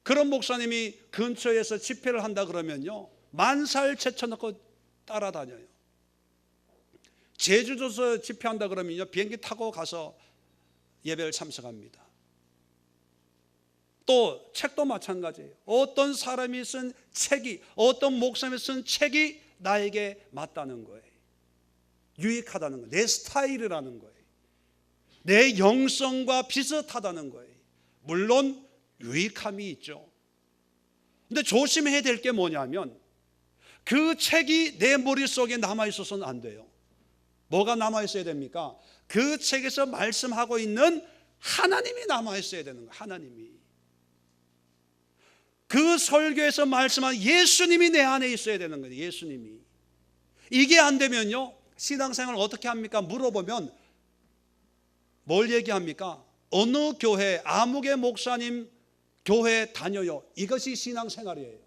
그런 목사님이 근처에서 집회를 한다 그러면요, 만살 제쳐놓고 따라다녀요. 제주도에서 집회한다 그러면요, 비행기 타고 가서 예배를 참석합니다. 또 책도 마찬가지예요. 어떤 사람이 쓴 책이, 어떤 목사님이 쓴 책이 나에게 맞다는 거예요. 유익하다는 거예요. 내 스타일이라는 거예요. 내 영성과 비슷하다는 거예요. 물론 유익함이 있죠. 근데 조심해야 될 게 뭐냐면, 그 책이 내 머릿속에 남아있어서는 안 돼요. 뭐가 남아있어야 됩니까? 그 책에서 말씀하고 있는 하나님이 남아있어야 되는 거예요. 하나님이. 그 설교에서 말씀한 예수님이 내 안에 있어야 되는 거예요. 예수님이. 이게 안 되면요, 신앙생활을 어떻게 합니까? 물어보면 뭘 얘기합니까? 어느 교회, 아무개 목사님 교회 다녀요. 이것이 신앙생활이에요.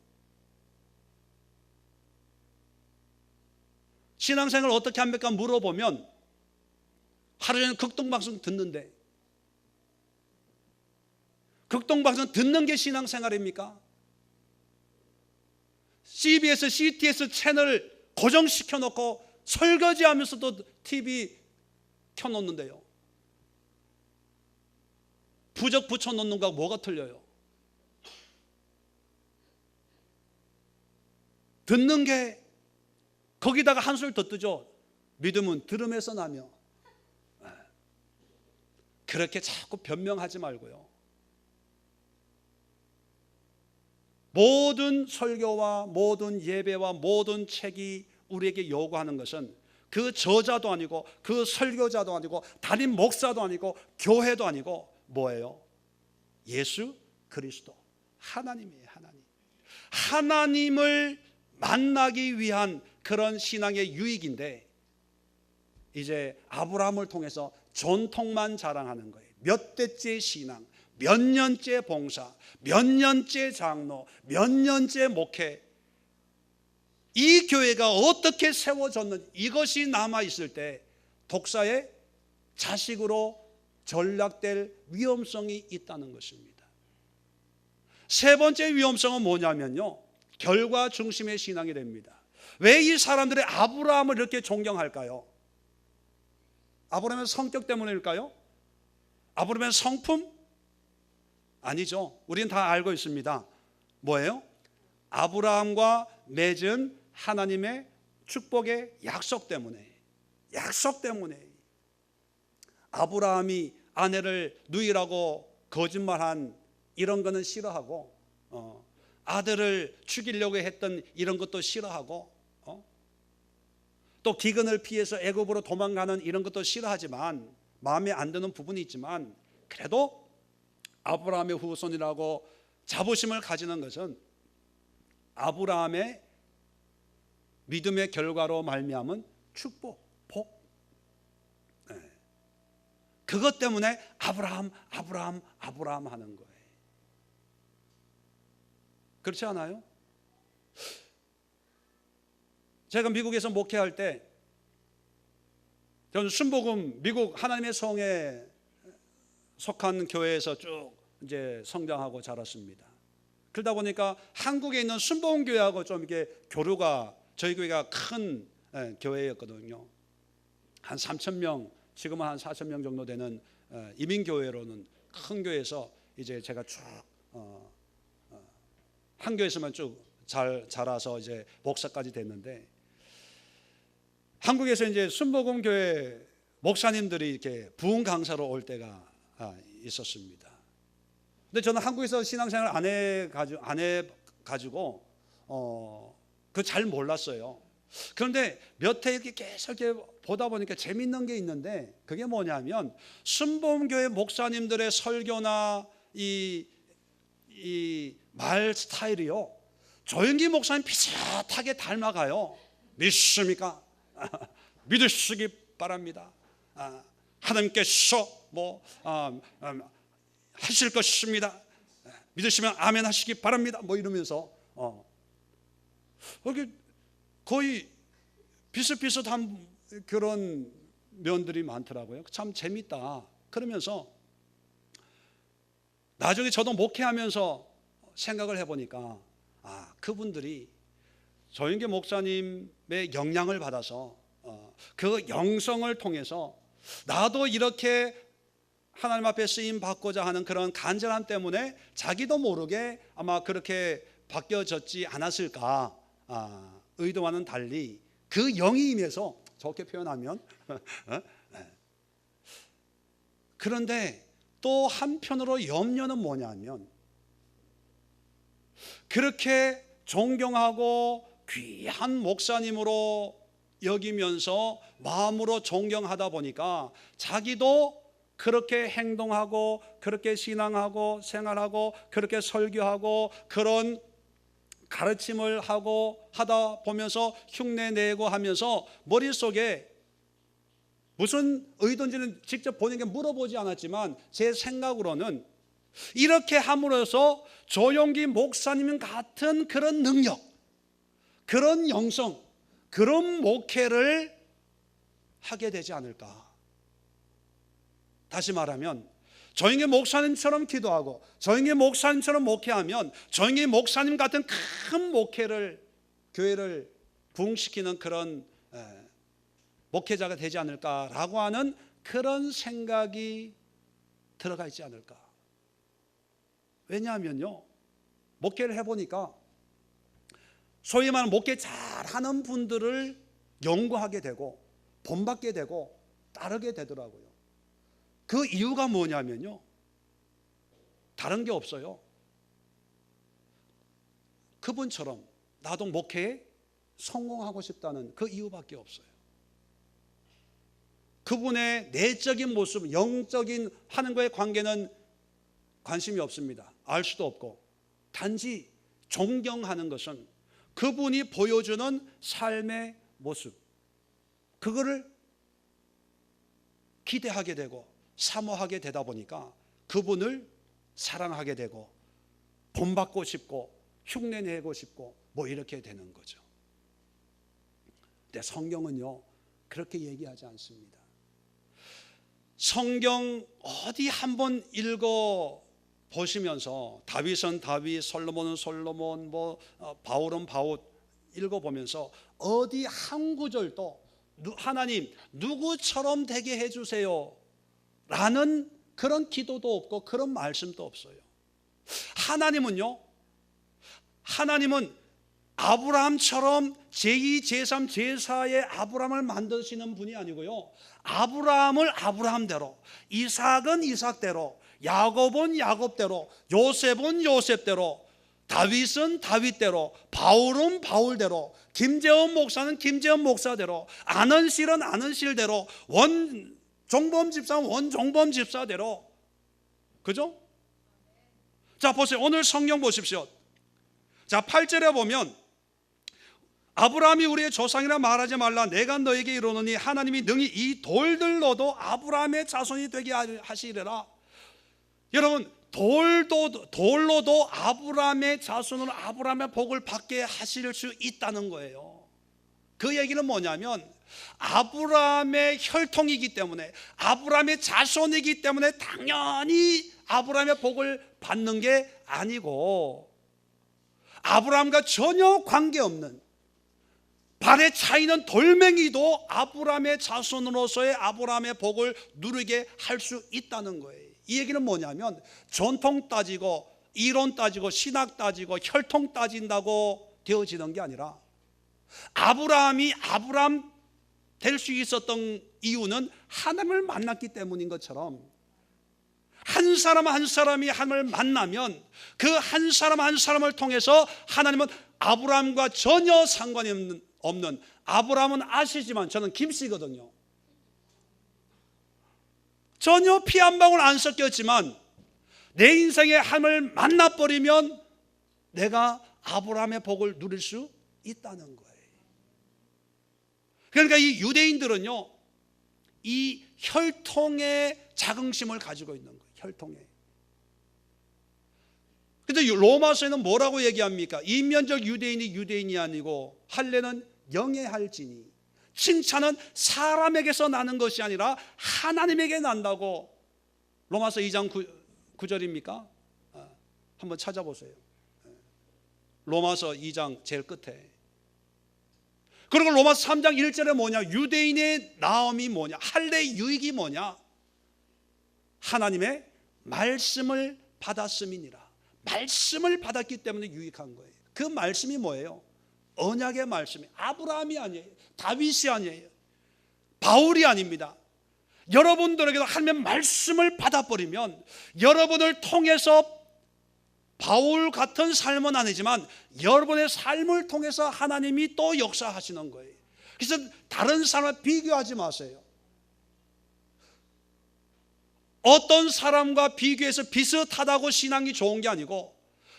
신앙생활을 어떻게 합니까? 물어보면 하루 종일 극동방송 듣는데, 극동방송 듣는 게 신앙생활입니까? CBS, CTS 채널 고정시켜 놓고 설거지하면서도 TV 켜놓는데요, 부적 붙여놓는 거하고 뭐가 틀려요? 듣는 게 거기다가 한술 더 뜨죠. 믿음은 들음에서 나며. 그렇게 자꾸 변명하지 말고요, 모든 설교와 모든 예배와 모든 책이 우리에게 요구하는 것은 그 저자도 아니고 그 설교자도 아니고 담임 목사도 아니고 교회도 아니고 뭐예요? 예수 그리스도, 하나님이에요. 하나님. 하나님을 만나기 위한 그런 신앙의 유익인데, 이제 아브라함을 통해서 전통만 자랑하는 거예요. 몇 대째 신앙, 몇 년째 봉사, 몇 년째 장로, 몇 년째 목회, 이 교회가 어떻게 세워졌는지 이것이 남아있을 때 독사의 자식으로 전락될 위험성이 있다는 것입니다. 세 번째 위험성은 뭐냐면요, 결과 중심의 신앙이 됩니다. 왜 이 사람들이 아브라함을 이렇게 존경할까요? 아브라함의 성격 때문일까요? 아브라함의 성품? 아니죠. 우리는 다 알고 있습니다. 뭐예요? 아브라함과 맺은 하나님의 축복의 약속 때문에. 약속 때문에. 아브라함이 아내를 누이라고 거짓말한 이런 거는 싫어하고, 아들을 죽이려고 했던 이런 것도 싫어하고, 또 기근을 피해서 애굽으로 도망가는 이런 것도 싫어하지만, 마음에 안 드는 부분이 있지만, 그래도 아브라함의 후손이라고 자부심을 가지는 것은 아브라함의 믿음의 결과로 말미암은 축복, 복. 그것 때문에 아브라함, 아브라함, 아브라함 하는 거예요. 그렇지 않아요? 제가 미국에서 목회할 때, 저는 순복음 미국 하나님의 성에 속한 교회에서 쭉 이제 성장하고 자랐습니다. 그러다 보니까 한국에 있는 순복음 교회하고 좀 이게 교류가, 저희 교회가 큰 교회였거든요. 한 3,000명, 지금은 한 4,000명 정도 되는 이민 교회로는 큰 교회에서 이제 제가 쭉 한 교회에서만 쭉 자라서 이제 목사까지 됐는데, 한국에서 이제 순복음 교회 목사님들이 이렇게 부흥 강사로 올 때가 있었습니다. 근데 저는 한국에서 신앙생활 안 해가지고 그 잘 몰랐어요. 그런데 몇 해 이렇게 계속 이렇게 보다 보니까 재밌는 게 있는데, 그게 뭐냐면 순복음교회 목사님들의 설교나 이 말 스타일이요, 조영기 목사님 비슷하게 닮아가요. 믿습니까? 믿으시기 바랍니다. 하나님께서 하실 것입니다. 믿으시면 아멘 하시기 바랍니다. 이러면서 거의 비슷비슷한 그런 면들이 많더라고요. 참 재밌다. 그러면서 나중에 저도 목회하면서 생각을 해보니까 그분들이 조영기 목사님의 영향을 받아서 그 영성을 통해서 나도 이렇게 하나님 앞에 쓰임 받고자 하는 그런 간절함 때문에 자기도 모르게 아마 그렇게 바뀌어졌지 않았을까. 의도와는 달리 그 영이 임해서, 좋게 표현하면 그런데 또 한편으로 염려는 뭐냐면, 그렇게 존경하고 귀한 목사님으로 여기면서 마음으로 존경하다 보니까 자기도 그렇게 행동하고 그렇게 신앙하고 생활하고 그렇게 설교하고 그런 가르침을 하고 하다 보면서 흉내내고 하면서 머릿속에 무슨 의도인지는 직접 본인에게 물어보지 않았지만 제 생각으로는 이렇게 함으로써 조영기 목사님 같은 그런 능력, 그런 영성, 그런 목회를 하게 되지 않을까. 다시 말하면 조영기 목사님처럼 기도하고 조영기 목사님처럼 목회하면 조영기 목사님 같은 큰 목회를, 교회를 부흥시키는 그런 목회자가 되지 않을까라고 하는 그런 생각이 들어가 있지 않을까. 왜냐하면요, 목회를 해보니까 소위 말하는 목회 잘하는 분들을 연구하게 되고 본받게 되고 따르게 되더라고요. 그 이유가 뭐냐면요, 다른 게 없어요. 그분처럼 나도 목회에 성공하고 싶다는 그 이유밖에 없어요. 그분의 내적인 모습, 영적인 하나님과의 관계는 관심이 없습니다. 알 수도 없고, 단지 존경하는 것은 그분이 보여주는 삶의 모습, 그거를 기대하게 되고 사모하게 되다 보니까 그분을 사랑하게 되고 본받고 싶고 흉내내고 싶고 이렇게 되는 거죠. 근데 성경은요, 그렇게 얘기하지 않습니다. 성경 어디 한번 읽어 보시면서 다윗은 다윗, 솔로몬은 솔로몬, 바울은 바울 읽어보면서 어디 한 구절도 하나님 누구처럼 되게 해주세요 라는 그런 기도도 없고 그런 말씀도 없어요. 하나님은 아브라함처럼 제2, 제3, 제4의 아브라함을 만드시는 분이 아니고요, 아브라함을 아브라함대로, 이삭은 이삭대로, 야곱은 야곱대로, 요셉은 요셉대로, 다윗은 다윗대로, 바울은 바울대로, 김재원 목사는 김재원 목사대로, 안은실은 안은실대로, 원종범 집사는 원종범 집사대로. 그죠? 자, 보세요. 오늘 성경 보십시오. 자, 8절에 보면 아브라함이 우리의 조상이라 말하지 말라. 내가 너에게 이르노니 하나님이 능히 이 돌들로도 아브라함의 자손이 되게 하시리라. 여러분, 돌로도 아브라함의 자손으로 아브라함의 복을 받게 하실 수 있다는 거예요. 그 얘기는 뭐냐면 아브라함의 혈통이기 때문에, 아브라함의 자손이기 때문에 당연히 아브라함의 복을 받는 게 아니고, 아브라함과 전혀 관계없는 발에 차이는 돌멩이도 아브라함의 자손으로서의 아브라함의 복을 누리게 할 수 있다는 거예요. 이 얘기는 뭐냐면 전통 따지고 이론 따지고 신학 따지고 혈통 따진다고 되어지는 게 아니라 아브라함이 아브라함 될 수 있었던 이유는 하나님을 만났기 때문인 것처럼 한 사람 한 사람이 하나님을 만나면 그 한 사람 한 사람을 통해서 하나님은 아브라함과 전혀 상관이 없는, 아브라함은 아시지만 저는 김씨거든요. 전혀 피 한 방울 안 섞였지만 내 인생에 하나님을 만나버리면 내가 아브라함의 복을 누릴 수 있다는 거예요. 그러니까 이 유대인들은요, 이 혈통의 자긍심을 가지고 있는 거예요. 혈통에. 근데 로마서에는 뭐라고 얘기합니까? 이면적 유대인이 유대인이 아니고 할례는 영예할지니, 칭찬은 사람에게서 나는 것이 아니라 하나님에게 난다고. 로마서 2장 9절입니까? 한번 찾아보세요. 로마서 2장 제일 끝에. 그리고 로마서 3장 1절에 뭐냐? 유대인의 나음이 뭐냐? 할례의 유익이 뭐냐? 하나님의 말씀을 받았음이니라. 말씀을 받았기 때문에 유익한 거예요. 그 말씀이 뭐예요? 언약의 말씀이. 아브라함이 아니에요. 다윗이 아니에요. 바울이 아닙니다. 여러분들에게도 하나님의 말씀을 받아버리면 여러분을 통해서 바울 같은 삶은 아니지만 여러분의 삶을 통해서 하나님이 또 역사하시는 거예요. 그래서 다른 사람과 비교하지 마세요. 어떤 사람과 비교해서 비슷하다고 신앙이 좋은 게 아니고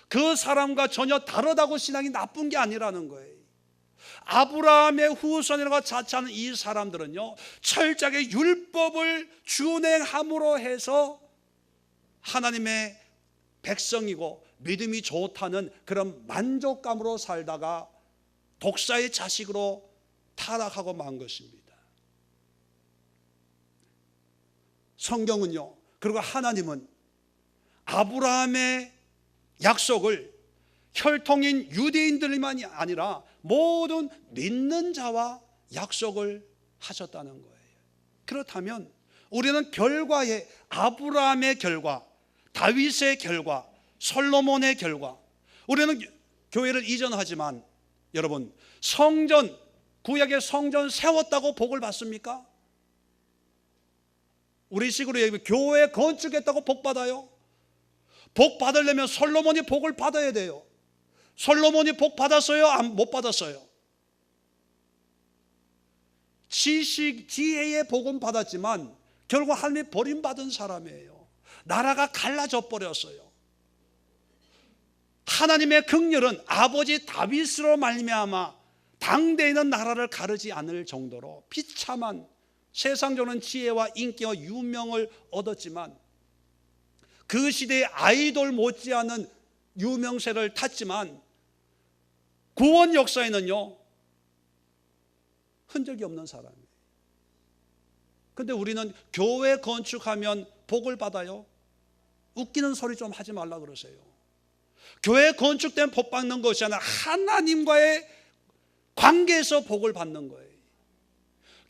그 사람과 전혀 다르다고 신앙이 나쁜 게 아니라는 거예요. 아브라함의 후손이라고 자처하는 이 사람들은요, 철저하게 율법을 준행함으로 해서 하나님의 백성이고 믿음이 좋다는 그런 만족감으로 살다가 독사의 자식으로 타락하고 만 것입니다. 성경은요, 그리고 하나님은 아브라함의 약속을 혈통인 유대인들만이 아니라 모든 믿는 자와 약속을 하셨다는 거예요. 그렇다면 우리는 결과에 아브라함의 결과, 다윗의 결과, 솔로몬의 결과, 우리는 교회를 이전하지만 여러분, 성전, 구약의 성전 세웠다고 복을 받습니까? 우리식으로 얘기하면 교회 건축했다고 복 받아요? 복 받으려면 솔로몬이 복을 받아야 돼요. 솔로몬이 복 받았어요? 못 받았어요? 지식, 지혜의 복은 받았지만 결국 하나님이 버림받은 사람이에요. 나라가 갈라져 버렸어요. 하나님의 긍휼은 아버지 다윗으로 말미암아 당대에 있는 나라를 가르지 않을 정도로 비참한, 세상적인 지혜와 인기와 유명을 얻었지만 그 시대의 아이돌 못지않은 유명세를 탔지만 구원 역사에는요 흔적이 없는 사람이에요. 그런데 우리는 교회 건축하면 복을 받아요? 웃기는 소리 좀 하지 말라 그러세요. 교회 건축된 복 받는 것이 아니라 하나님과의 관계에서 복을 받는 거예요.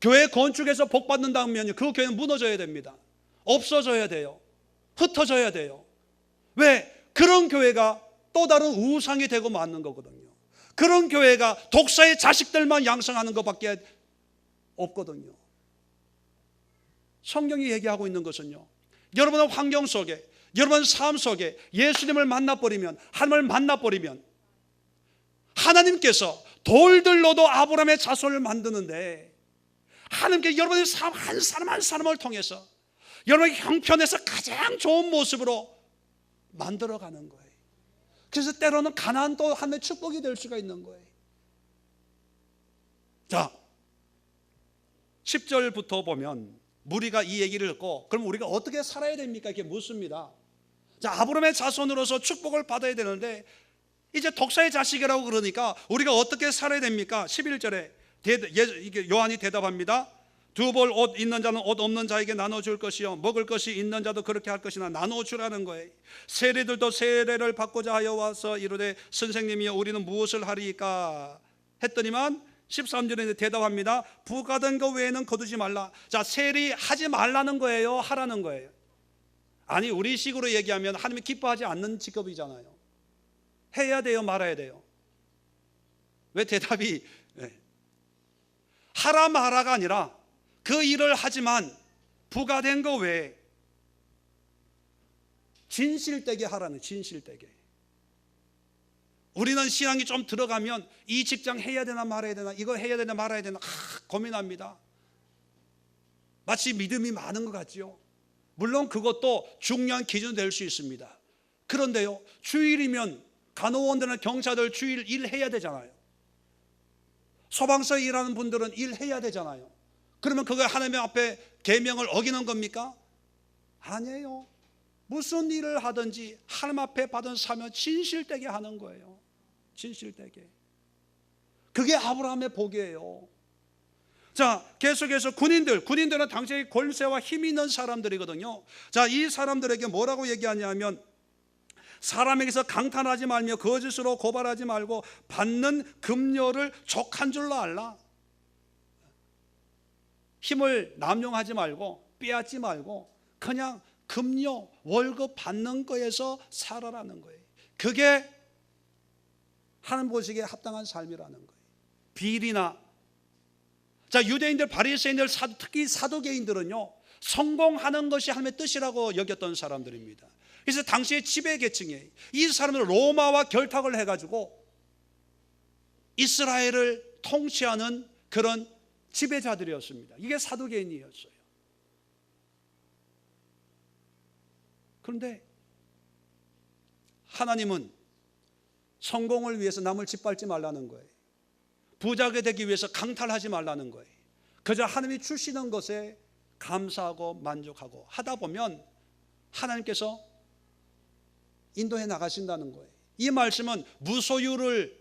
교회 건축에서 복 받는다면요, 그 교회는 무너져야 됩니다. 없어져야 돼요. 흩어져야 돼요. 왜? 그런 교회가 또 다른 우상이 되고 마는 거거든요. 그런 교회가 독사의 자식들만 양성하는 것밖에 없거든요. 성경이 얘기하고 있는 것은요, 여러분의 환경 속에, 여러분 삶 속에 예수님을 만나버리면, 하나님을 만나버리면 하나님께서 돌들로도 아브라함의 자손을 만드는데 하나님께 여러분의 삶 한 사람 한 사람을 통해서 여러분의 형편에서 가장 좋은 모습으로 만들어가는 거예요. 그래서 때로는 가난도 하나님의 축복이 될 수가 있는 거예요. 자, 10절부터 보면 무리가 이 얘기를 듣고 그럼 우리가 어떻게 살아야 됩니까? 이렇게 묻습니다. 자, 아브라함의 자손으로서 축복을 받아야 되는데 이제 독사의 자식이라고 그러니까 우리가 어떻게 살아야 됩니까? 11절에 요한이 대답합니다. 두 벌 옷 있는 자는 옷 없는 자에게 나눠줄 것이요 먹을 것이 있는 자도 그렇게 할 것이나 나눠주라는 거예요. 세리들도 세례를 받고자 하여 와서 이르되 선생님이여 우리는 무엇을 하리이까 했더니만 13절에 대답합니다. 부가된 것 외에는 거두지 말라. 자, 세리 하지 말라는 거예요? 하라는 거예요? 아니, 우리식으로 얘기하면 하나님이 기뻐하지 않는 직업이잖아요. 해야 돼요, 말아야 돼요? 왜 대답이 하라 마라가 아니라 그 일을 하지만 부과된 거 외에 진실되게 하라는, 진실되게. 우리는 신앙이 좀 들어가면 이 직장 해야 되나 말아야 되나, 이거 해야 되나 말아야 되나 고민합니다. 마치 믿음이 많은 것 같지요. 물론 그것도 중요한 기준이 될 수 있습니다. 그런데요, 주일이면 간호원들은 경찰들 주일 일해야 되잖아요. 소방서에 일하는 분들은 일해야 되잖아요. 그러면 그거 하나님 앞에 계명을 어기는 겁니까? 아니에요. 무슨 일을 하든지 하나님 앞에 받은 사명 진실되게 하는 거예요. 진실되게. 그게 아브라함의 복이에요. 자, 계속해서 군인들은 당시에 권세와 힘이 있는 사람들이거든요. 자, 이 사람들에게 뭐라고 얘기하냐면, 사람에게서 강탈하지 말며 거짓으로 고발하지 말고 받는 급료를 족한 줄로 알라. 힘을 남용하지 말고 빼앗지 말고 그냥 급료, 월급 받는 거에서 살아라는 거예요. 그게 하나님 보시기에 합당한 삶이라는 거예요. 비리나, 자, 유대인들, 바리새인들, 특히 사두개인들은요, 성공하는 것이 하나님의 뜻이라고 여겼던 사람들입니다. 그래서 당시의 지배 계층이에요. 이 사람들은 로마와 결탁을 해가지고 이스라엘을 통치하는 그런 지배자들이었습니다. 이게 사두개인이었어요. 그런데 하나님은 성공을 위해서 남을 짓밟지 말라는 거예요. 부자가 되기 위해서 강탈하지 말라는 거예요. 그저 하나님이 주시는 것에 감사하고 만족하고 하다 보면 하나님께서 인도해 나가신다는 거예요. 이 말씀은 무소유를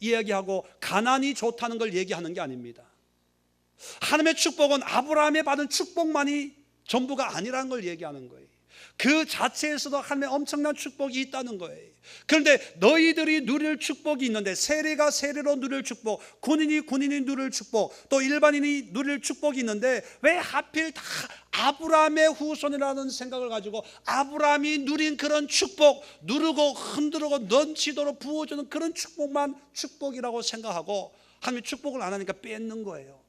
이야기하고 가난이 좋다는 걸 얘기하는 게 아닙니다. 하나님의 축복은 아브라함이 받은 축복만이 전부가 아니라는 걸 얘기하는 거예요. 그 자체에서도 하나님의 엄청난 축복이 있다는 거예요. 그런데 너희들이 누릴 축복이 있는데, 세리가 세리로 누릴 축복, 군인이 누릴 축복, 또 일반인이 누릴 축복이 있는데 왜 하필 다 아브라함의 후손이라는 생각을 가지고 아브라함이 누린 그런 축복, 누르고 흔들고 넘치도록 부어주는 그런 축복만 축복이라고 생각하고 하나님이 축복을 안 하니까 뺏는 거예요.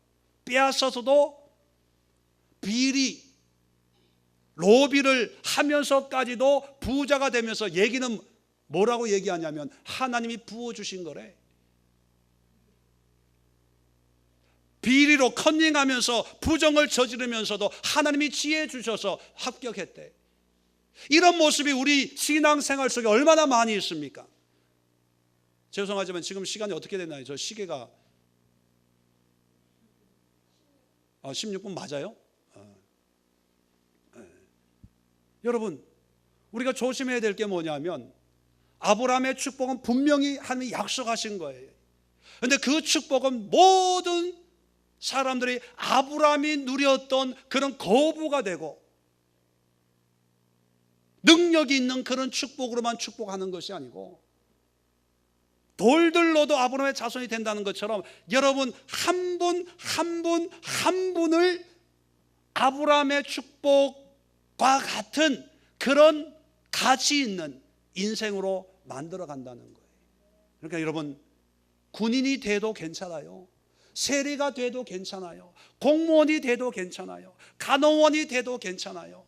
빼앗아서도 비리, 로비를 하면서까지도 부자가 되면서 얘기는 뭐라고 얘기하냐면 하나님이 부어주신 거래. 비리로 컨닝하면서 부정을 저지르면서도 하나님이 지혜 주셔서 합격했대. 이런 모습이 우리 신앙생활 속에 얼마나 많이 있습니까? 죄송하지만 지금 시간이 어떻게 됐나요? 저 시계가 16분 맞아요? 여러분, 우리가 조심해야 될 게 뭐냐면 아브라함의 축복은 분명히 하나님이 약속하신 거예요. 그런데 그 축복은 모든 사람들이 아브라함이 누렸던 그런 거부가 되고 능력이 있는 그런 축복으로만 축복하는 것이 아니고, 돌들로도 아브라함의 자손이 된다는 것처럼 여러분 한 분 한 분을 아브라함의 축복과 같은 그런 가치 있는 인생으로 만들어 간다는 거예요. 그러니까 여러분, 군인이 돼도 괜찮아요. 세리가 돼도 괜찮아요. 공무원이 돼도 괜찮아요. 간호원이 돼도 괜찮아요.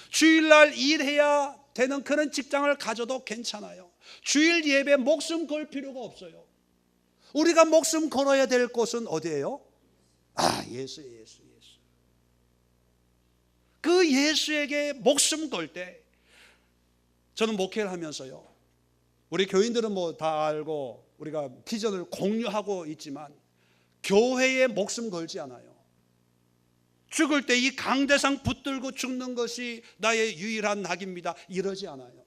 주일날 일해야 되는 그런 직장을 가져도 괜찮아요. 주일 예배 목숨 걸 필요가 없어요. 우리가 목숨 걸어야 될 곳은 어디예요? 예수. 그 예수에게 목숨 걸 때, 저는 목회를 하면서요, 우리 교인들은 뭐 다 알고 우리가 비전을 공유하고 있지만 교회에 목숨 걸지 않아요. 죽을 때 이 강대상 붙들고 죽는 것이 나의 유일한 낙입니다, 이러지 않아요.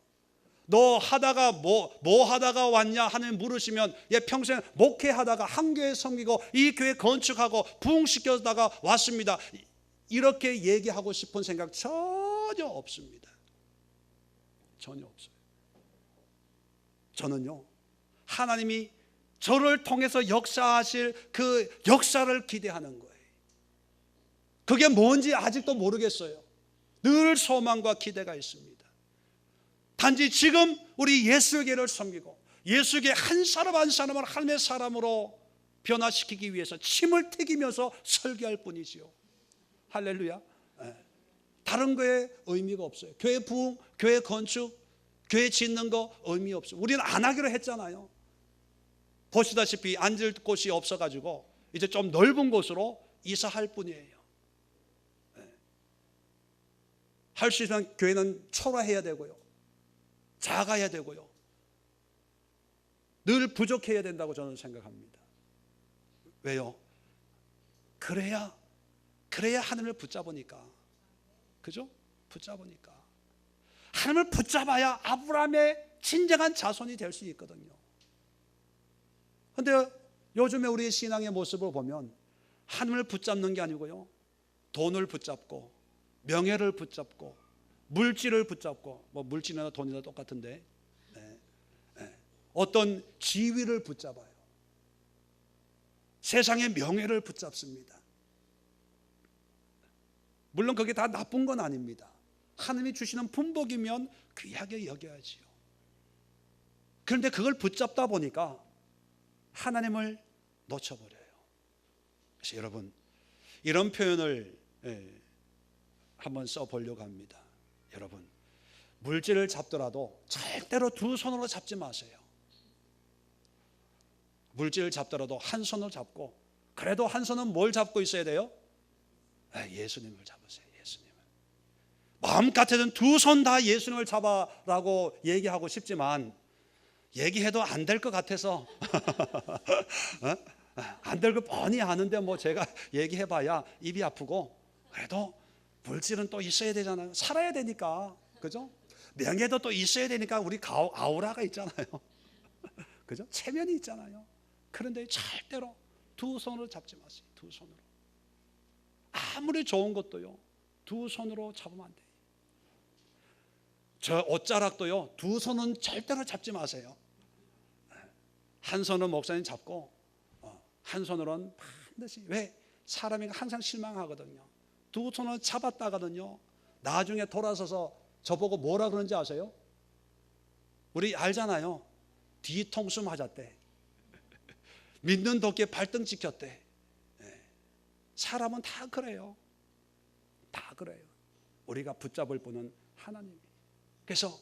너 하다가 뭐 하다가 왔냐 하는 물으시면, 평생 목회하다가 한 교회 섬기고 이 교회 건축하고 부흥시켜다가 왔습니다, 이렇게 얘기하고 싶은 생각 전혀 없습니다. 전혀 없어요. 저는요, 하나님이 저를 통해서 역사하실 그 역사를 기대하는 거예요. 그게 뭔지 아직도 모르겠어요. 늘 소망과 기대가 있습니다. 단지 지금 우리 예수계를 섬기고 예수계 한 사람 한 사람을 하나님의 사람으로 변화시키기 위해서 침을 튀기면서 설교할 뿐이지요. 할렐루야. 다른 거에 의미가 없어요. 교회 부흥, 교회 건축, 교회 짓는 거 의미 없어요. 우리는 안 하기로 했잖아요. 보시다시피 앉을 곳이 없어가지고 이제 좀 넓은 곳으로 이사할 뿐이에요. 할 수 있으면 교회는 초라해야 되고요, 작아야 되고요, 늘 부족해야 된다고 저는 생각합니다. 왜요? 그래야 하나님을 붙잡으니까. 그죠? 붙잡으니까. 하나님을 붙잡아야 아브라함의 진정한 자손이 될 수 있거든요. 그런데 요즘에 우리의 신앙의 모습을 보면 하나님을 붙잡는 게 아니고요, 돈을 붙잡고 명예를 붙잡고 물질을 붙잡고, 뭐 물질이나 돈이나 똑같은데, 어떤 지위를 붙잡아요. 세상의 명예를 붙잡습니다. 물론 그게 다 나쁜 건 아닙니다. 하나님이 주시는 품복이면 귀하게 여겨야지요. 그런데 그걸 붙잡다 보니까 하나님을 놓쳐버려요. 그래서 여러분, 이런 표현을 한번 써보려고 합니다. 여러분, 물질을 잡더라도 절대로 두 손으로 잡지 마세요. 물질을 잡더라도 한 손으로 잡고, 그래도 한 손은 뭘 잡고 있어야 돼요? 예수님을 잡으세요. 예수님을. 마음 같아서는 두 손 다 예수님을 잡아라고 얘기하고 싶지만 얘기해도 안 될 것 같아서 안 될 거 뻔히 아는데 뭐 제가 얘기해봐야 입이 아프고, 그래도 물질은 또 있어야 되잖아요. 살아야 되니까. 그죠? 명예도 또 있어야 되니까 우리 아우라가 있잖아요. 그죠? 체면이 있잖아요. 그런데 절대로 두 손으로 잡지 마세요. 두 손으로. 아무리 좋은 것도요, 두 손으로 잡으면 안 돼요. 저 옷자락도요, 두 손은 절대로 잡지 마세요. 한 손은 목사님 잡고 한 손으로는 반드시. 왜? 사람이 항상 실망하거든요. 두 손을 잡았다가는요, 나중에 돌아서서 저보고 뭐라 그런지 아세요? 우리 알잖아요. 뒤통수 맞았대. 믿는 도끼에 발등 찍혔대. 사람은 다 그래요. 다 그래요. 우리가 붙잡을 분은 하나님이에요. 그래서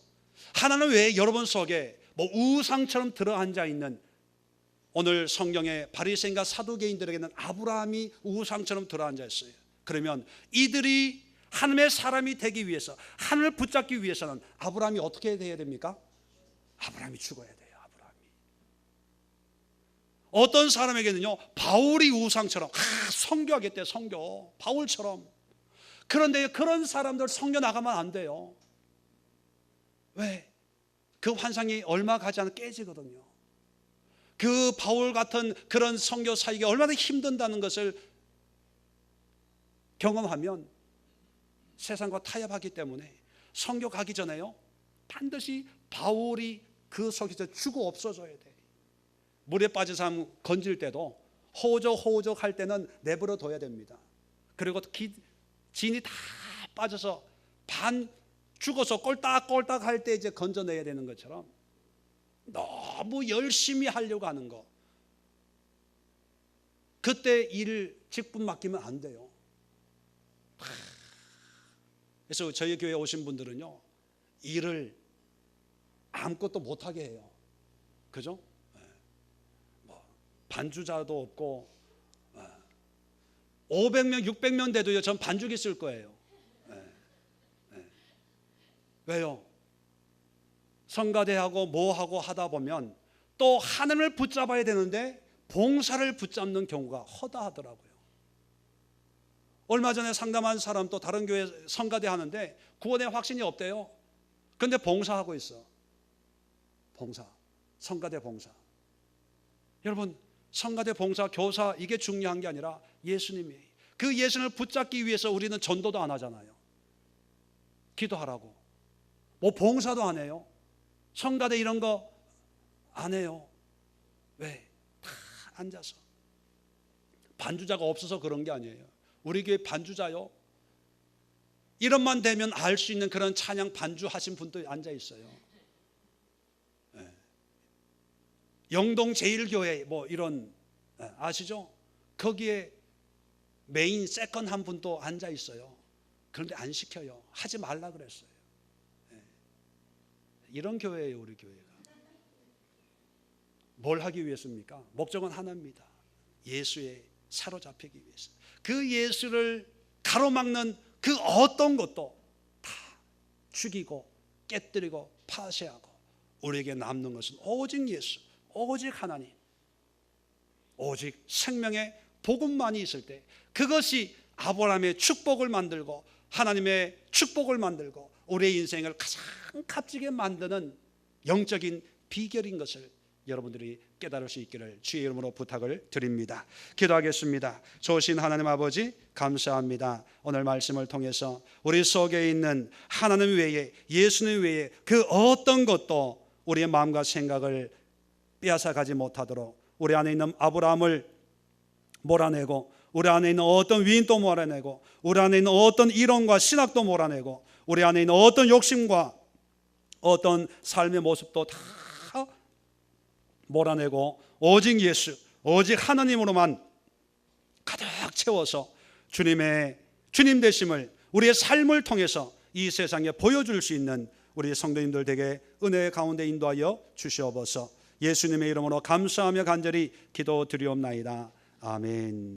하나는 왜 여러분 속에 뭐 우상처럼 들어앉아 있는, 오늘 성경의 바리새인과 사두개인들에게는 아브라함이 우상처럼 들어앉아 있어요. 그러면 이들이 하나님의 사람이 되기 위해서, 하나님을 붙잡기 위해서는 아브라함이 어떻게 해야 됩니까? 아브라함이 죽어야 돼요. 어떤 사람에게는요, 바울이 우상처럼 선교하겠대. 선교 바울처럼. 그런데 그런 사람들 선교 나가면 안 돼요. 왜? 그 환상이 얼마 가지 않아 깨지거든요. 그 바울 같은 그런 선교 사역이 얼마나 힘든다는 것을 경험하면 세상과 타협하기 때문에 선교 가기 전에요, 반드시 바울이 그 속에서 죽어 없어져야 돼. 물에 빠진 사람 건질 때도 호적 할 때는 내버려 둬야 됩니다. 그리고 진이 다 빠져서 반 죽어서 꼴딱꼴딱 할 때 이제 건져내야 되는 것처럼, 너무 열심히 하려고 하는 거, 그때 일 직분 맡기면 안 돼요. 그래서 저희 교회에 오신 분들은요, 일을 아무것도 못하게 해요. 그죠? 반주자도 없고 500명 600명 돼도요, 전 반죽이 쓸 거예요. 왜요? 성가대하고 뭐하고 하다 보면 또 하나님을 붙잡아야 되는데 봉사를 붙잡는 경우가 허다하더라고요. 얼마 전에 상담한 사람, 또 다른 교회 성가대 하는데 구원의 확신이 없대요. 그런데 봉사하고 있어. 봉사, 성가대 봉사. 여러분, 성가대 봉사, 교사, 이게 중요한 게 아니라 예수님이, 그 예수님을 붙잡기 위해서 우리는 전도도 안 하잖아요. 기도하라고. 뭐 봉사도 안 해요. 성가대 이런 거 안 해요. 왜? 다 앉아서. 반주자가 없어서 그런 게 아니에요. 우리 교회 반주자요, 이런만 되면 알 수 있는 그런 찬양 반주하신 분도 앉아 있어요. 영동 제일교회 뭐 이런 아시죠? 거기에 메인 세컨 한 분도 앉아 있어요. 그런데 안 시켜요. 하지 말라 그랬어요. 이런 교회예요, 우리 교회가. 뭘 하기 위해서입니까? 목적은 하나입니다. 예수에 사로잡히기 위해서. 그 예수를 가로막는 그 어떤 것도 다 죽이고 깨뜨리고 파쇄하고 우리에게 남는 것은 오직 예수, 오직 하나님, 오직 생명의 복음만이 있을 때 그것이 아브라함의 축복을 만들고 하나님의 축복을 만들고 우리의 인생을 가장 값지게 만드는 영적인 비결인 것을 여러분들이 깨달을 수 있기를 주의 이름으로 부탁을 드립니다. 기도하겠습니다. 좋으신 하나님 아버지 감사합니다. 오늘 말씀을 통해서 우리 속에 있는 하나님 외에 예수님 외에 그 어떤 것도 우리의 마음과 생각을 빼앗아가지 못하도록 우리 안에 있는 아브라함을 몰아내고 우리 안에 있는 어떤 위인도 몰아내고 우리 안에 있는 어떤 이론과 신학도 몰아내고 우리 안에 있는 어떤 욕심과 어떤 삶의 모습도 다 몰아내고 오직 예수, 오직 하나님으로만 가득 채워서 주님 되심을 우리의 삶을 통해서 이 세상에 보여줄 수 있는 우리 성도님들 되게 은혜의 가운데 인도하여 주시옵소서. 예수님의 이름으로 감사하며 간절히 기도드리옵나이다. 아멘.